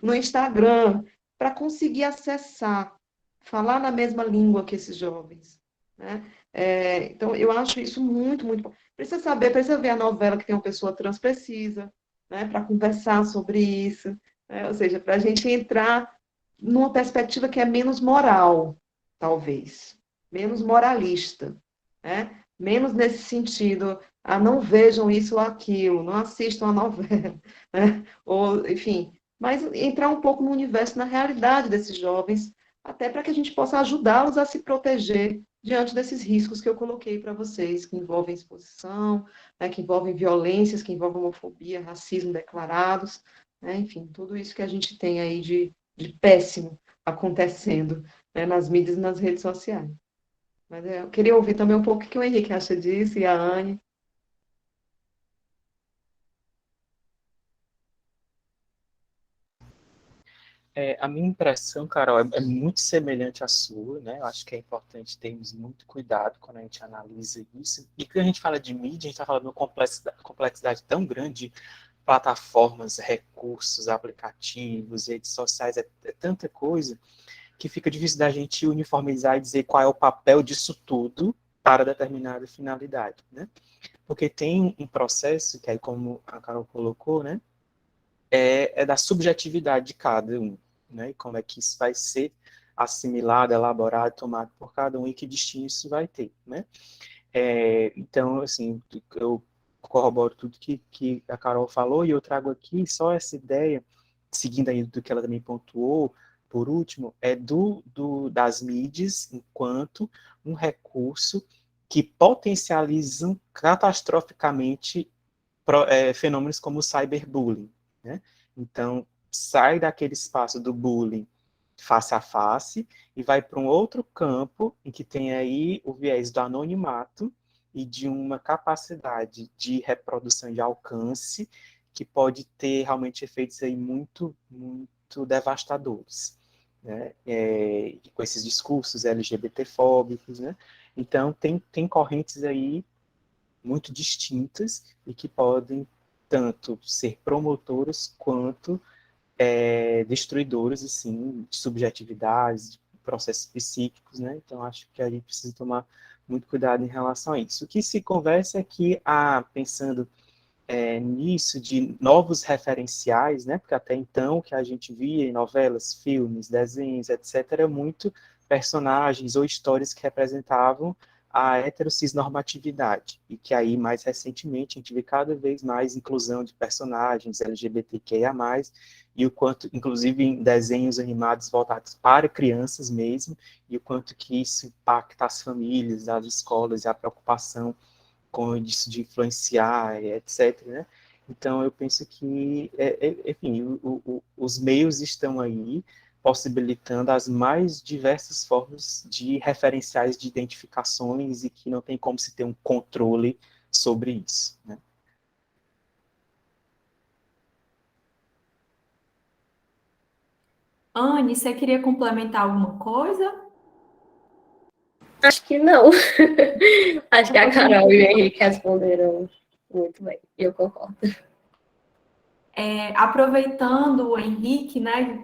no Instagram, para conseguir acessar, falar na mesma língua que esses jovens. Né? Então, eu acho isso muito, muito bom. Precisa saber, precisa ver a novela que tem uma pessoa trans, precisa, né, para conversar sobre isso. Né? Ou seja, para a gente entrar numa perspectiva que é menos moral, talvez, menos moralista, né? Menos nesse sentido, não vejam isso ou aquilo, não assistam a novela, né? Ou, enfim, mas entrar um pouco no universo, na realidade desses jovens, até para que a gente possa ajudá-los a se proteger diante desses riscos que eu coloquei para vocês, que envolvem exposição, né, que envolvem violências, que envolvem homofobia, racismo declarados, né, enfim, tudo isso que a gente tem aí de péssimo acontecendo, né, nas mídias e nas redes sociais. Mas eu queria ouvir também um pouco o que o Henrique acha disso e a Anne. A minha impressão, Carol, é muito semelhante à sua, né? Eu acho que é importante termos muito cuidado quando a gente analisa isso. E quando a gente fala de mídia, a gente está falando de uma complexidade tão grande de plataformas, recursos, aplicativos, redes sociais, é tanta coisa que fica difícil da gente uniformizar e dizer qual é o papel disso tudo para determinada finalidade, né? Porque tem um processo, que aí como a Carol colocou, né? É da subjetividade de cada um, né? E como é que isso vai ser assimilado, elaborado, tomado por cada um e que destino isso vai ter, né? Então, assim, eu corroboro tudo que a Carol falou e eu trago aqui só essa ideia, seguindo aí do que ela também pontuou, por último, das mídias enquanto um recurso que potencializam catastroficamente fenômenos como o cyberbullying, né? Então, sai daquele espaço do bullying face a face e vai para um outro campo em que tem aí o viés do anonimato e de uma capacidade de reprodução de alcance que pode ter realmente efeitos aí muito, muito devastadores, né? Com esses discursos LGBT-fóbicos, né? Então, tem correntes aí muito distintas e que podem tanto ser promotoras quanto destruidoras, assim, de subjetividades, de processos psíquicos, né? Então, acho que a gente precisa tomar muito cuidado em relação a isso. O que se conversa é que, pensando nisso, de novos referenciais, né? Porque até então o que a gente via em novelas, filmes, desenhos, etc., era muito personagens ou histórias que representavam a heterossexualidade, e que aí, mais recentemente, a gente vê cada vez mais inclusão de personagens LGBTQIA+, e o quanto, inclusive em desenhos animados voltados para crianças mesmo, e o quanto que isso impacta as famílias, as escolas, e a preocupação com isso de influenciar, etc., né? Então, eu penso que, enfim, os meios estão aí, possibilitando as mais diversas formas de referenciais de identificações e que não tem como se ter um controle sobre isso, né? Anne, você queria complementar alguma coisa? Acho que não. Acho que a Carol e o Henrique responderam muito bem. Eu concordo. Aproveitando o Henrique, né, que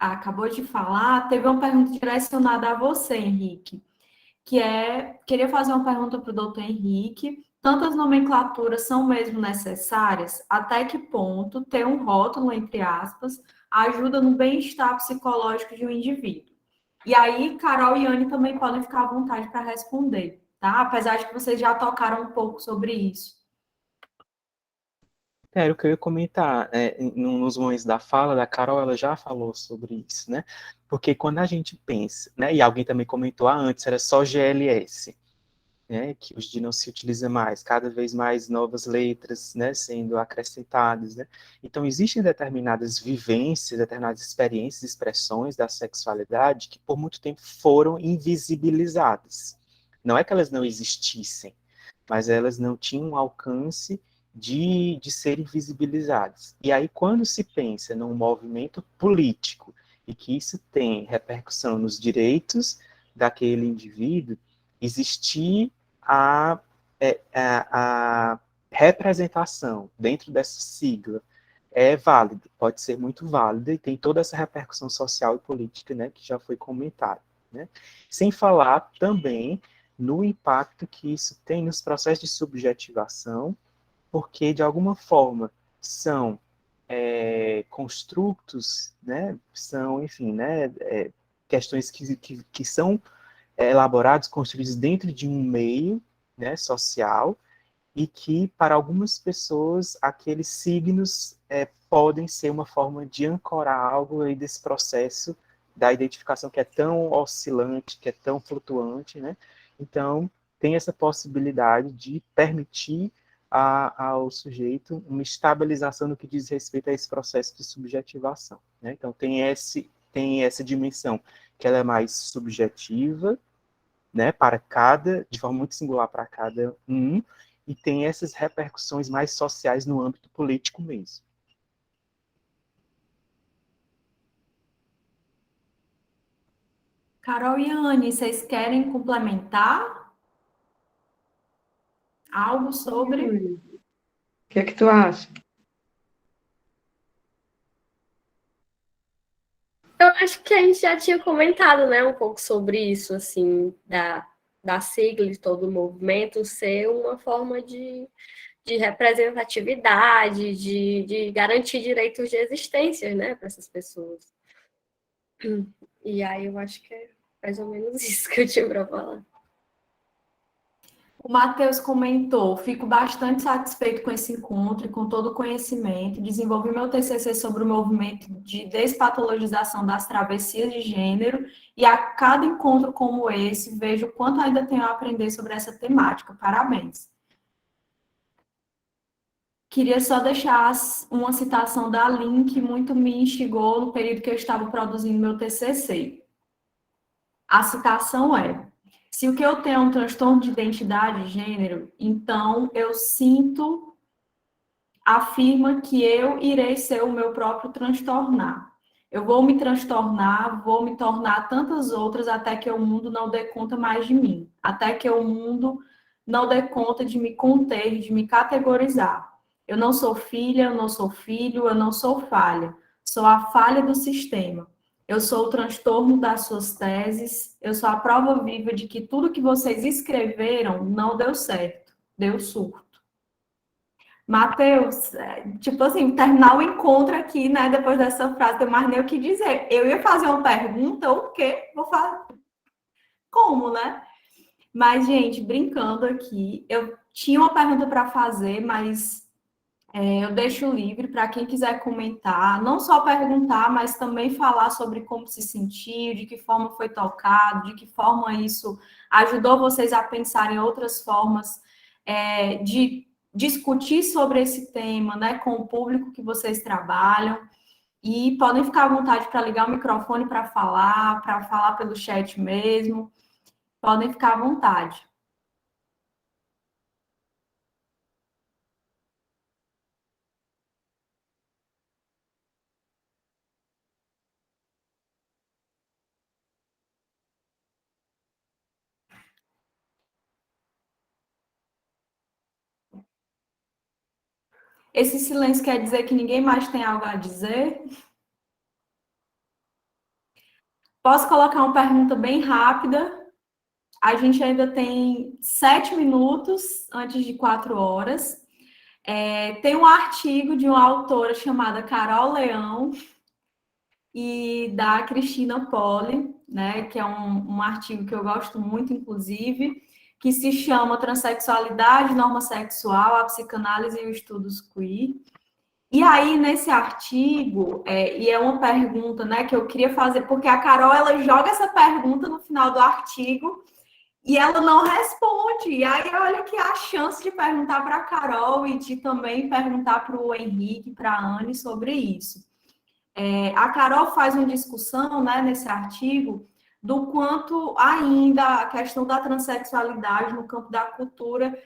acabou de falar, teve uma pergunta direcionada a você, Henrique, queria fazer uma pergunta para o doutor Henrique. Tantas nomenclaturas são mesmo necessárias? Até que ponto ter um rótulo, entre aspas, ajuda no bem-estar psicológico de um indivíduo? E aí, Carol e Anne também podem ficar à vontade para responder, tá? Apesar de que vocês já tocaram um pouco sobre isso. Era o que eu ia comentar, nos momentos da fala da Carol, ela já falou sobre isso, né? Porque quando a gente pensa, né, e alguém também comentou antes, era só GLS, né, que hoje não se utiliza mais, cada vez mais novas letras, né, sendo acrescentadas, né? Então, existem determinadas vivências, determinadas experiências, expressões da sexualidade que por muito tempo foram invisibilizadas. Não é que elas não existissem, mas elas não tinham um alcance de serem visibilizadas. E aí, quando se pensa num movimento político e que isso tem repercussão nos direitos daquele indivíduo, existir a representação dentro dessa sigla é válida, pode ser muito válida e tem toda essa repercussão social e política, né, que já foi comentada, né? Sem falar também no impacto que isso tem nos processos de subjetivação, porque de alguma forma são construtos, né, são, enfim, né, questões que são elaborados, construídos dentro de um meio, né, social, e que, para algumas pessoas, aqueles signos podem ser uma forma de ancorar algo aí desse processo da identificação que é tão oscilante, que é tão flutuante, né? Então, tem essa possibilidade de permitir ao sujeito uma estabilização no que diz respeito a esse processo de subjetivação, né? Então, tem essa dimensão que ela é mais subjetiva, né, de forma muito singular para cada um, e tem essas repercussões mais sociais no âmbito político mesmo. Carol e Anne, vocês querem complementar algo sobre? O que é que tu acha? Eu acho que a gente já tinha comentado, né, um pouco sobre isso, assim, da sigla de todo o movimento ser uma forma de representatividade, de garantir direitos de existência, né, para essas pessoas. E aí eu acho que é mais ou menos isso que eu tinha para falar. O Matheus comentou: fico bastante satisfeito com esse encontro e com todo o conhecimento. Desenvolvi meu TCC sobre o movimento de despatologização das travessias de gênero e a cada encontro como esse, vejo o quanto ainda tenho a aprender sobre essa temática. Parabéns. Queria só deixar uma citação da Lin, que muito me instigou no período que eu estava produzindo meu TCC. A citação é: se o que eu tenho é um transtorno de identidade de gênero, então eu sinto, afirma que eu irei ser o meu próprio transtornar. Eu vou me transtornar, vou me tornar tantas outras até que o mundo não dê conta mais de mim, até que o mundo não dê conta de me conter, de me categorizar. Eu não sou filha, eu não sou filho, eu não sou falha. Sou a falha do sistema. eu sou o transtorno das suas teses, eu sou a prova viva de que tudo que vocês escreveram não deu certo, deu surto. Matheus, tipo assim, terminar o encontro aqui, né, depois dessa frase, tem mais nem o que dizer. Eu ia fazer uma pergunta, o quê? Vou fazer. Como, né? Mas, gente, brincando aqui, eu tinha uma pergunta para fazer, mas eu deixo livre para quem quiser comentar, não só perguntar, mas também falar sobre como se sentiu, de que forma foi tocado, de que forma isso ajudou vocês a pensar em outras formas de discutir sobre esse tema, né, com o público que vocês trabalham. E podem ficar à vontade para ligar o microfone para falar pelo chat mesmo. Podem ficar à vontade. Esse silêncio quer dizer que ninguém mais tem algo a dizer? Posso colocar uma pergunta bem rápida? A gente ainda tem 7 minutos antes de 4 horas. Tem um artigo de uma autora chamada Carol Leão e da Cristina Poli, né, que é um artigo que eu gosto muito, inclusive, que se chama Transsexualidade, Norma Sexual, a Psicanálise e os Estudos Queer. E aí, nesse artigo, e é uma pergunta, né, que eu queria fazer, porque a Carol, ela joga essa pergunta no final do artigo e ela não responde. E aí, olha que a chance de perguntar para a Carol e de também perguntar para o Henrique, para a Anne sobre isso. A Carol faz uma discussão, né, nesse artigo, do quanto ainda a questão da transexualidade no campo da cultura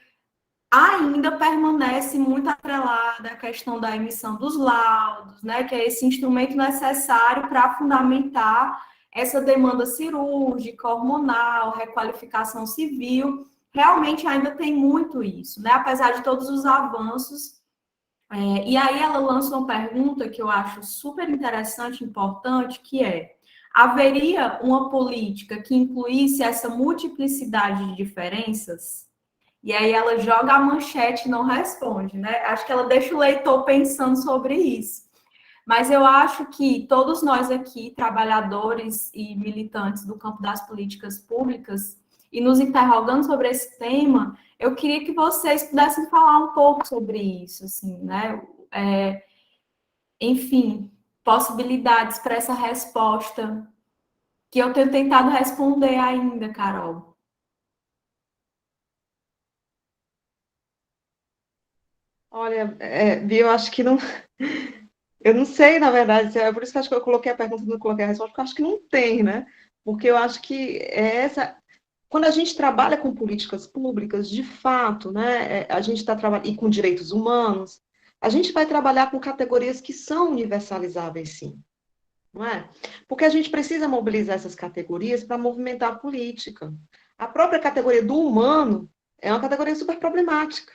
ainda permanece muito atrelada à questão da emissão dos laudos, né, que é esse instrumento necessário para fundamentar essa demanda cirúrgica, hormonal, requalificação civil. Realmente ainda tem muito isso, né, apesar de todos os avanços. E aí ela lança uma pergunta que eu acho super interessante, importante, que é: haveria uma política que incluísse essa multiplicidade de diferenças? E aí ela joga a manchete e não responde, né? Acho que ela deixa o leitor pensando sobre isso. Mas eu acho que todos nós aqui, trabalhadores e militantes do campo das políticas públicas, e nos interrogando sobre esse tema, eu queria que vocês pudessem falar um pouco sobre isso, assim, né? Enfim, possibilidades para essa resposta que eu tenho tentado responder ainda, Carol. Olha, eu acho que não. Eu não sei, na verdade, é por isso que eu acho que eu coloquei a pergunta e não coloquei a resposta, porque eu acho que não tem, né? Porque eu acho que quando a gente trabalha com políticas públicas, de fato, né, a gente está trabalhando, e com direitos humanos, a gente vai trabalhar com categorias que são universalizáveis, sim, não é? Porque a gente precisa mobilizar essas categorias para movimentar a política. A própria categoria do humano é uma categoria super problemática,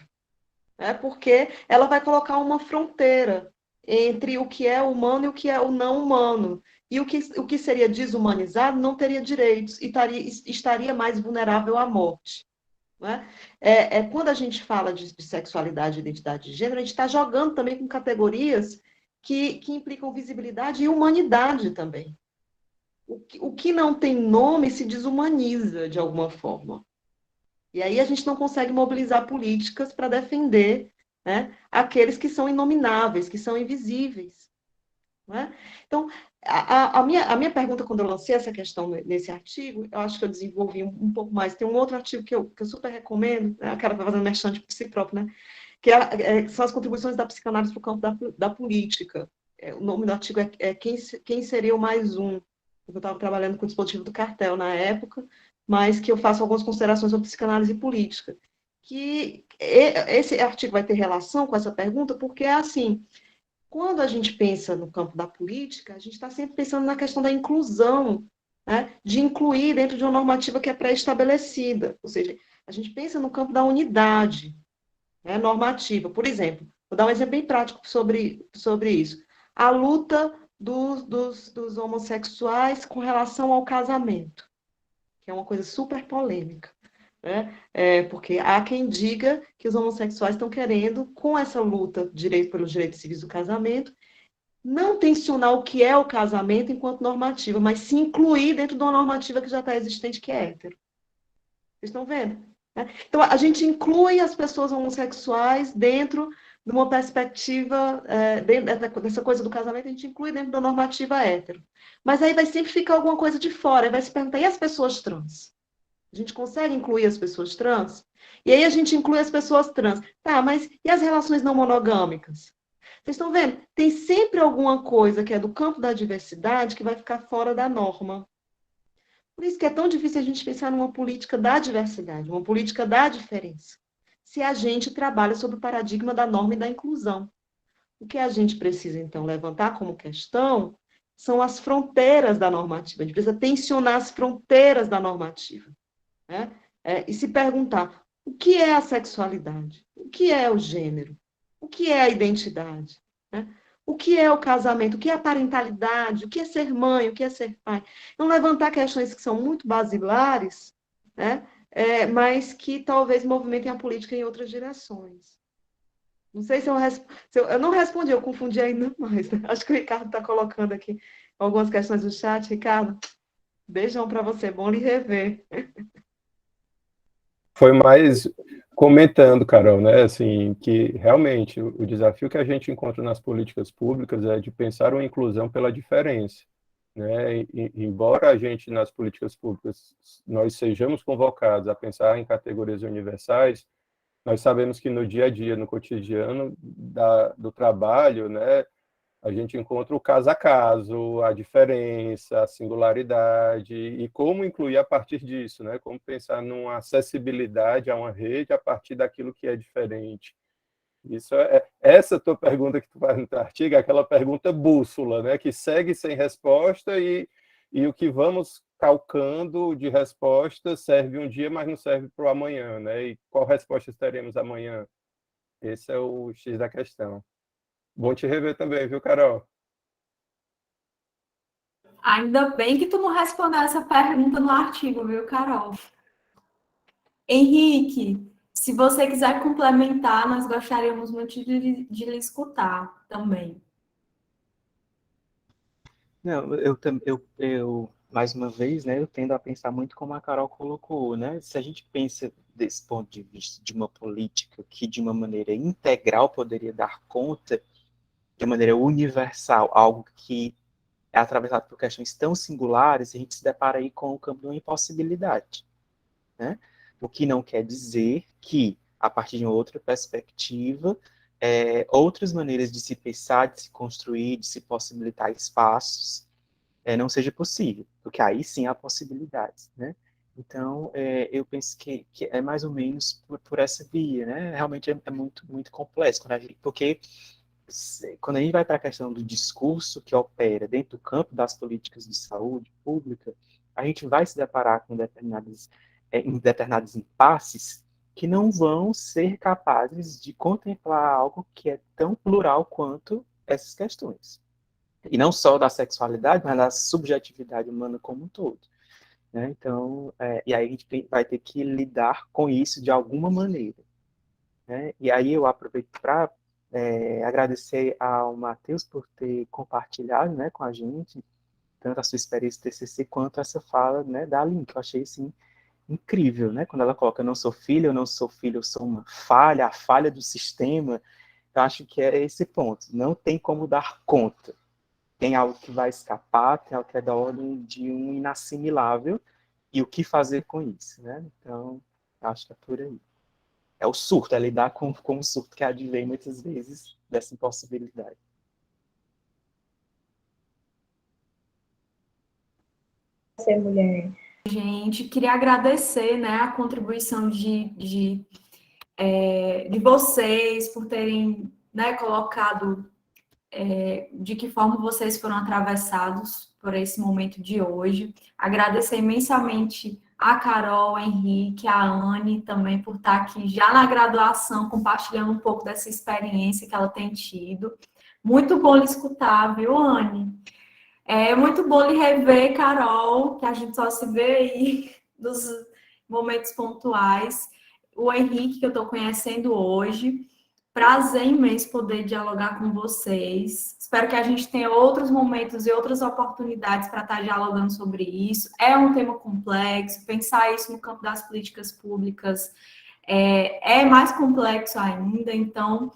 né? Porque ela vai colocar uma fronteira entre o que é humano e o que é o não humano. E o que seria desumanizado não teria direitos e estaria mais vulnerável à morte. Né? Quando a gente fala de sexualidade e identidade de gênero, a gente está jogando também com categorias que implicam visibilidade e humanidade também. O que não tem nome se desumaniza de alguma forma. E aí a gente não consegue mobilizar políticas para defender, né, aqueles que são inomináveis, que são invisíveis. Né? Então, a minha pergunta, quando eu lancei essa questão nesse artigo, eu acho que eu desenvolvi um pouco mais. Tem um outro artigo que eu super recomendo, né, aquela que vai fazendo merchan por si próprio, né, que são as contribuições da psicanálise para o campo da política. O nome do artigo é Quem Seria o Mais Um? Eu estava trabalhando com o dispositivo do cartel na época, mas que eu faço algumas considerações sobre psicanálise política. Que esse artigo vai ter relação com essa pergunta, porque é assim, quando a gente pensa no campo da política, a gente está sempre pensando na questão da inclusão, né? De incluir dentro de uma normativa que é pré-estabelecida, ou seja, a gente pensa no campo da unidade, né, normativa. Por exemplo, vou dar um exemplo bem prático sobre isso. A luta dos homossexuais com relação ao casamento, que é uma coisa super polêmica, né? Porque há quem diga que os homossexuais estão querendo, com essa luta pelos direitos civis do casamento, não tensionar o que é o casamento enquanto normativa, mas se incluir dentro de uma normativa que já está existente, que é hétero. Vocês estão vendo? Então, a gente inclui as pessoas homossexuais dentro de uma perspectiva, dentro dessa coisa do casamento, a gente inclui dentro da normativa hétero. Mas aí vai sempre ficar alguma coisa de fora, vai se perguntar, e as pessoas trans? A gente consegue incluir as pessoas trans? E aí a gente inclui as pessoas trans. Tá, mas e as relações não monogâmicas? Vocês estão vendo? Tem sempre alguma coisa que é do campo da diversidade que vai ficar fora da norma. Por isso que é tão difícil a gente pensar numa política da diversidade, uma política da diferença, se a gente trabalha sob o paradigma da norma e da inclusão. O que a gente precisa, então, levantar como questão são as fronteiras da normativa. A gente precisa tensionar as fronteiras da normativa, né? E se perguntar, o que é a sexualidade? O que é o gênero? O que é a identidade? Né? O que é o casamento? O que é a parentalidade? O que é ser mãe? O que é ser pai? Não levantar questões que são muito basilares, né? Mas que talvez movimentem a política em outras direções. Não sei se eu não respondi, eu confundi ainda mais. Né? Acho que o Ricardo está colocando aqui algumas questões no chat. Ricardo, beijão para você, bom lhe rever. Foi mais comentando, Carol, né, assim, que realmente o desafio que a gente encontra nas políticas públicas é de pensar uma inclusão pela diferença, né, embora a gente nas políticas públicas nós sejamos convocados a pensar em categorias universais, nós sabemos que no dia a dia, no cotidiano do trabalho, né, a gente encontra o caso a caso, a diferença, a singularidade, e como incluir a partir disso, né? Como pensar numa acessibilidade a uma rede a partir daquilo que é diferente. Isso essa tua pergunta que tu faz no teu artigo, é aquela pergunta bússola, né? Que segue sem resposta e o que vamos calcando de resposta serve um dia, mas não serve para o amanhã, né? E qual resposta teremos amanhã? Esse é o X da questão. Bom te rever também, viu, Carol? Ainda bem que tu não respondeu essa pergunta no artigo, viu, Carol? Henrique, se você quiser complementar, nós gostaríamos muito de lhe escutar também. Não, eu mais uma vez, né, eu tendo a pensar muito como a Carol colocou, né? Se a gente pensa desse ponto de vista de uma política que de uma maneira integral poderia dar conta, de maneira universal, algo que é atravessado por questões tão singulares, a gente se depara aí com o campo de uma impossibilidade, né? O que não quer dizer que, a partir de uma outra perspectiva, outras maneiras de se pensar, de se construir, de se possibilitar espaços, não seja possível, porque aí sim há possibilidades, né? Então, eu penso que é mais ou menos por essa via, né? Realmente é muito, muito complexo, porque quando a gente vai para a questão do discurso que opera dentro do campo das políticas de saúde pública, a gente vai se deparar com determinados impasses que não vão ser capazes de contemplar algo que é tão plural quanto essas questões. E não só da sexualidade, mas da subjetividade humana como um todo. Né? Então, e aí a gente vai ter que lidar com isso de alguma maneira. Né? E aí eu aproveito para agradecer ao Matheus por ter compartilhado, né, com a gente tanto a sua experiência de TCC quanto essa fala, né, da Aline, que eu achei assim, incrível, né? Quando ela coloca, eu não sou filho, eu sou uma falha, a falha do sistema. Eu acho que é esse ponto. Não tem como dar conta. Tem algo que vai escapar, tem algo que é da ordem de um inassimilável, e o que fazer com isso, né? Então, acho que é por aí. É o surto, é lidar com o surto que advém muitas vezes dessa impossibilidade. Ser mulher. Gente, queria agradecer, né, a contribuição de vocês por terem, né, colocado de que forma vocês foram atravessados por esse momento de hoje. Agradecer imensamente a Carol, a Henrique, a Anne também por estar aqui já na graduação, compartilhando um pouco dessa experiência que ela tem tido. Muito bom lhe escutar, viu, Anne? É muito bom lhe rever, Carol, que a gente só se vê aí nos momentos pontuais. O Henrique, que eu estou conhecendo hoje. Prazer imenso poder dialogar com vocês. Espero que a gente tenha outros momentos e outras oportunidades para estar dialogando sobre isso. É um tema complexo, pensar isso no campo das políticas públicas é mais complexo ainda, então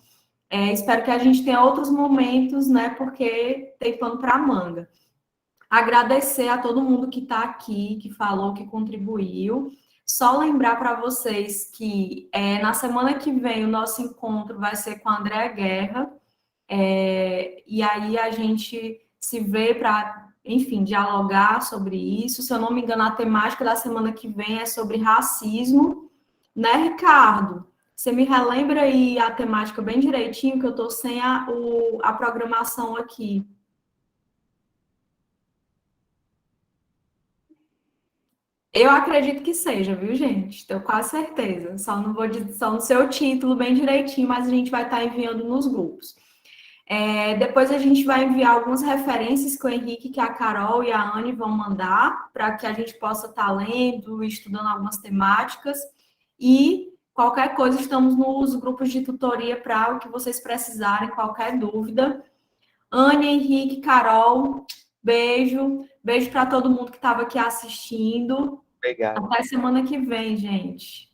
espero que a gente tenha outros momentos, né? Porque tem pano para manga. Agradecer a todo mundo que está aqui, que falou, que contribuiu. Só lembrar para vocês que na semana que vem o nosso encontro vai ser com a Andréa Guerra, e aí a gente se vê para, enfim, dialogar sobre isso. Se eu não me engano, a temática da semana que vem é sobre racismo, né, Ricardo? Você me relembra aí a temática bem direitinho, que eu estou sem a programação aqui. Eu acredito que seja, viu, gente? Tenho quase certeza. Só não vou dizer, só no seu título bem direitinho, mas a gente vai estar enviando nos grupos. Depois a gente vai enviar algumas referências que o Henrique, que a Carol e a Anne vão mandar, para que a gente possa estar lendo e estudando algumas temáticas. E qualquer coisa, estamos nos grupos de tutoria para o que vocês precisarem, qualquer dúvida. Anne, Henrique, Carol, beijo. Beijo para todo mundo que estava aqui assistindo. Obrigado. Até semana que vem, gente.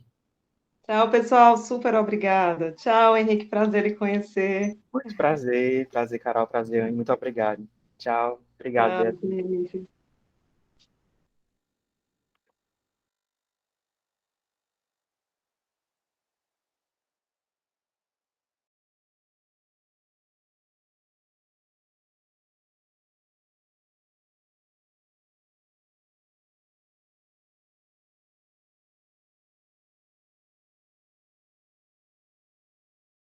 Tchau, pessoal. Super obrigada. Tchau, Henrique. Prazer em conhecer. Muito prazer, Carol, prazer, Anne. Muito obrigado. Tchau. Obrigado, Tchau, Beatriz. beijo.